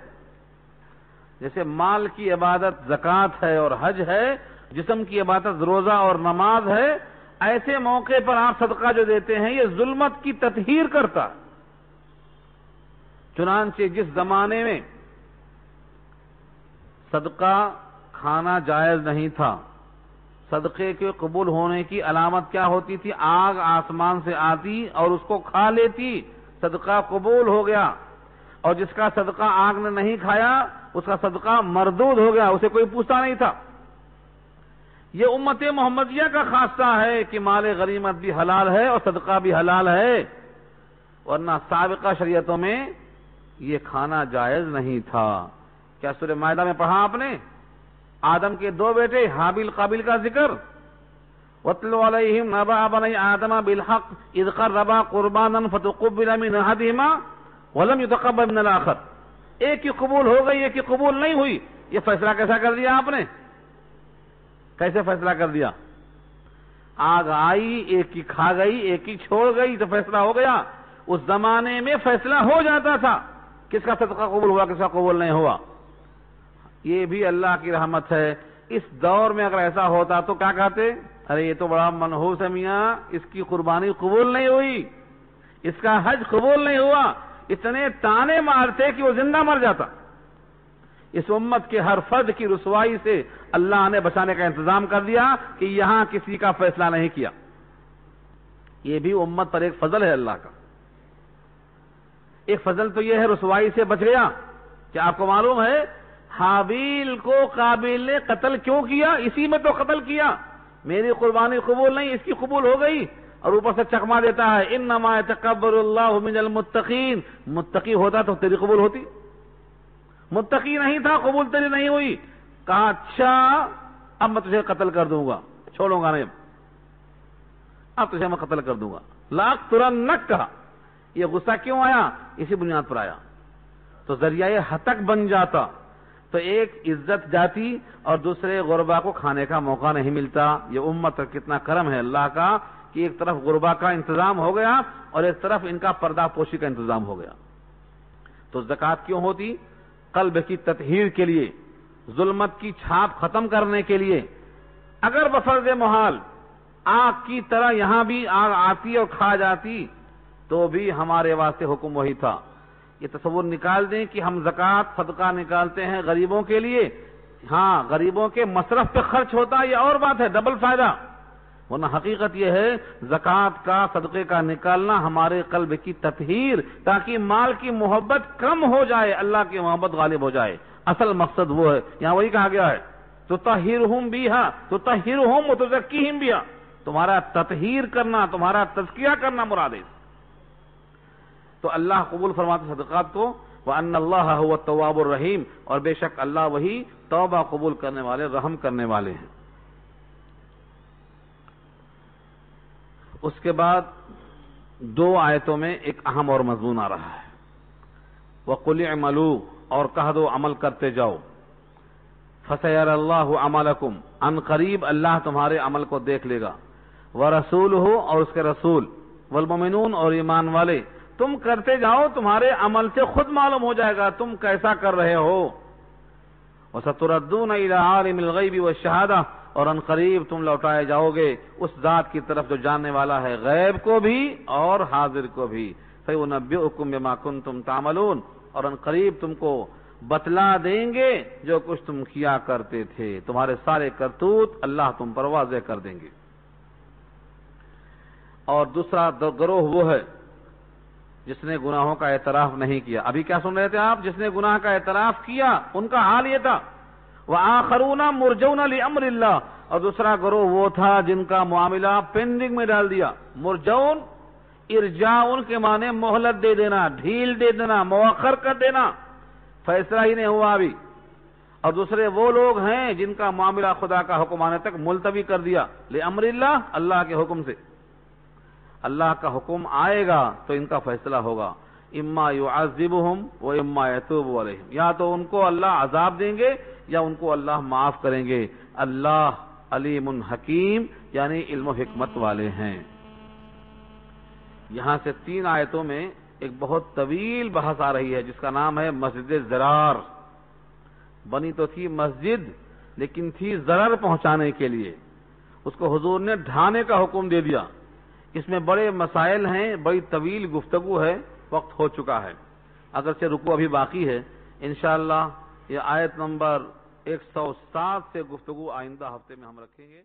جیسے مال کی عبادت زکوٰۃ ہے اور حج ہے، جسم کی عبادت روزہ اور نماز ہے، ایسے موقع پر آپ صدقہ جو دیتے ہیں یہ ظلمت کی تطہیر کرتا۔ چنانچہ جس زمانے میں صدقہ کھانا جائز نہیں تھا، صدقے کے قبول ہونے کی علامت کیا ہوتی تھی؟ آگ آسمان سے آتی اور اس کو کھا لیتی، صدقہ قبول ہو گیا۔ اور جس کا صدقہ آگ نے نہیں کھایا اس کا صدقہ مردود ہو گیا، اسے کوئی پوچھتا نہیں تھا۔ یہ امت محمدیہ کا خاصہ ہے کہ مال غنیمت بھی حلال ہے اور صدقہ بھی حلال ہے، ورنہ سابقہ شریعتوں میں یہ کھانا جائز نہیں تھا۔ کیا سورہ مائدہ میں پڑھا آپ نے؟ آدم کے دو بیٹے حابیل قابیل کا ذکر۔ وَاتْلُ عَلَيْهِمْ نَبَأَ بَنِي آدَمَ بِالْحَقِّ إِذْ قَرَّبَا قُرْبَانًا فَتُقُبِّلَ مِنْ أَحَدِهِمَا وَلَمْ يُتَقَبَّلْ مِنَ الْآخَرِ۔ ایک کی قبول ہو گئی، ایک کی قبول نہیں ہوئی۔ یہ فیصلہ کیسا کر دیا آپ نے؟ کیسے فیصلہ کر دیا؟ آگ آئی، ایک کی کھا گئی، ایک کی چھوڑ گئی تو فیصلہ ہو گیا۔ اس زمانے میں فیصلہ ہو جاتا تھا کس کا صدقہ قبول ہوا، کس کا قبول نہیں ہوا۔ یہ بھی اللہ کی رحمت ہے۔ اس دور میں اگر ایسا ہوتا تو کیا کہتے؟ ارے یہ تو بڑا منحوس ہے میاں، اس کی قربانی قبول نہیں ہوئی، اس کا حج قبول نہیں ہوا، اتنے تانے مارتے کہ وہ زندہ مر جاتا۔ اس امت کے ہر فرد کی رسوائی سے اللہ نے بچانے کا انتظام کر دیا کہ یہاں کسی کا فیصلہ نہیں کیا۔ یہ بھی امت پر ایک فضل ہے اللہ کا۔ ایک فضل تو یہ ہے رسوائی سے بچ گیا۔ کیا آپ کو معلوم ہے حابیل کو قابیل نے قتل کیوں کیا؟ اسی میں تو قتل کیا۔ میری قربانی قبول نہیں، اس کی قبول ہو گئی، اور اوپر سے چکما دیتا ہے انما یتقبل اللہ من المتقین۔ متقی ہوتا تو تیری قبول ہوتی، متقی نہیں تھا، قبول تیری نہیں ہوئی۔ کہا اچھا اب میں تجھے قتل کر دوں گا، چھوڑوں گا نہیں، اب تجھے میں قتل کر دوں گا، لاکھ ترنک کہا۔ یہ غصہ کیوں آیا؟ اسی بنیاد پر آیا۔ تو ذریعہ ہتک بن جاتا تو ایک عزت جاتی اور دوسرے غربا کو کھانے کا موقع نہیں ملتا۔ یہ امت کتنا کرم ہے اللہ کا کہ ایک طرف غربا کا انتظام ہو گیا اور ایک طرف ان کا پردہ پوشی کا انتظام ہو گیا۔ تو زکوٰۃ کیوں ہوتی؟ قلب کی تطہیر کے لیے، ظلمت کی چھاپ ختم کرنے کے لیے۔ اگر بفرض محال آگ کی طرح یہاں بھی آگ آتی اور کھا جاتی تو بھی ہمارے واسطے حکم وہی تھا۔ یہ تصور نکال دیں کہ ہم زکوٰۃ صدقہ نکالتے ہیں غریبوں کے لیے، ہاں غریبوں کے مصرف پہ خرچ ہوتا ہے یہ اور بات ہے، ڈبل فائدہ، ورنہ حقیقت یہ ہے زکوٰۃ کا صدقے کا نکالنا ہمارے قلب کی تطہیر، تاکہ مال کی محبت کم ہو جائے، اللہ کی محبت غالب ہو جائے، اصل مقصد وہ ہے، یہاں وہی کہا گیا ہے تطہرہم بیہا، تطہرہم وتزکیہم بیہا، تمہارا تطہیر کرنا، تمہارا تزکیہ کرنا مراد ہے۔ تو اللہ قبول فرماتے صدقات کو، وَأَنَّ اللَّهَ هُوَ التَّوَّابُ الرَّحِيمُ، اور بے شک اللہ وہی توبہ قبول کرنے والے، رحم کرنے والے ہیں۔ اس کے بعد 2 آیتوں میں ایک اہم اور مضمون آ رہا ہے، وَقُلِ اعْمَلُوا، اور کہہ دو عمل کرتے جاؤ، فَسَيَرَى اللَّهُ عَمَلَكُمْ، ان قریب اللہ تمہارے عمل کو دیکھ لے گا، وَرَسُولُهُ، اور اس کے رسول، وَالْمُؤْمِنُونَ، اور ایمان والے، تم کرتے جاؤ، تمہارے عمل سے خود معلوم ہو جائے گا تم کیسا کر رہے ہو، وَسَتُرَدُّونَ إِلَىٰ عَالِمِ الْغَيْبِ وَالشَّهَادَةِ، اور ان قریب تم لوٹائے جاؤ گے اس ذات کی طرف جو جاننے والا ہے غیب کو بھی اور حاضر کو بھی، فَيُنَبِّئُكُم بِمَا كُنتُمْ تَعْمَلُونَ، اور ان قریب تم کو بتلا دیں گے جو کچھ تم کیا کرتے تھے، تمہارے سارے کرتوت اللہ تم پر واضح کر دیں گے۔ اور دوسرا گروہ وہ ہے جس نے گناہوں کا اعتراف نہیں کیا، ابھی کیا سن رہے تھے آپ، جس نے گناہ کا اعتراف کیا ان کا حال یہ تھا، وَآخَرُونَ مُرْجَوْنَ لِأَمْرِ اللَّهِ، اور دوسرا گروہ وہ تھا جن کا معاملہ پینڈنگ میں ڈال دیا، مرجون ارجاؤن کے معنی مہلت دے دینا، ڈھیل دے دینا، مؤخر کر دینا، فیصلہ ہی نہیں ہوا ابھی، اور دوسرے وہ لوگ ہیں جن کا معاملہ خدا کا حکم آنے تک ملتوی کر دیا، لِأَمْرِ اللَّهِ، اللہ کے حکم سے، اللہ کا حکم آئے گا تو ان کا فیصلہ ہوگا، اما يعذبهم و اما يتوب علیہم، یا تو ان کو اللہ عذاب دیں گے یا ان کو اللہ معاف کریں گے، اللہ علیم حکیم یعنی علم و حکمت والے ہیں۔ یہاں سے 3 آیتوں میں ایک بہت طویل بحث آ رہی ہے جس کا نام ہے مسجد ضرار، بنی تو تھی مسجد لیکن تھی ضرر پہنچانے کے لیے، اس کو حضور نے ڈھانے کا حکم دے دیا، اس میں بڑے مسائل ہیں، بڑی طویل گفتگو ہے، وقت ہو چکا ہے، اگرچہ رکوع ابھی باقی ہے، انشاءاللہ یہ آیت نمبر 107 سے گفتگو آئندہ ہفتے میں ہم رکھیں گے۔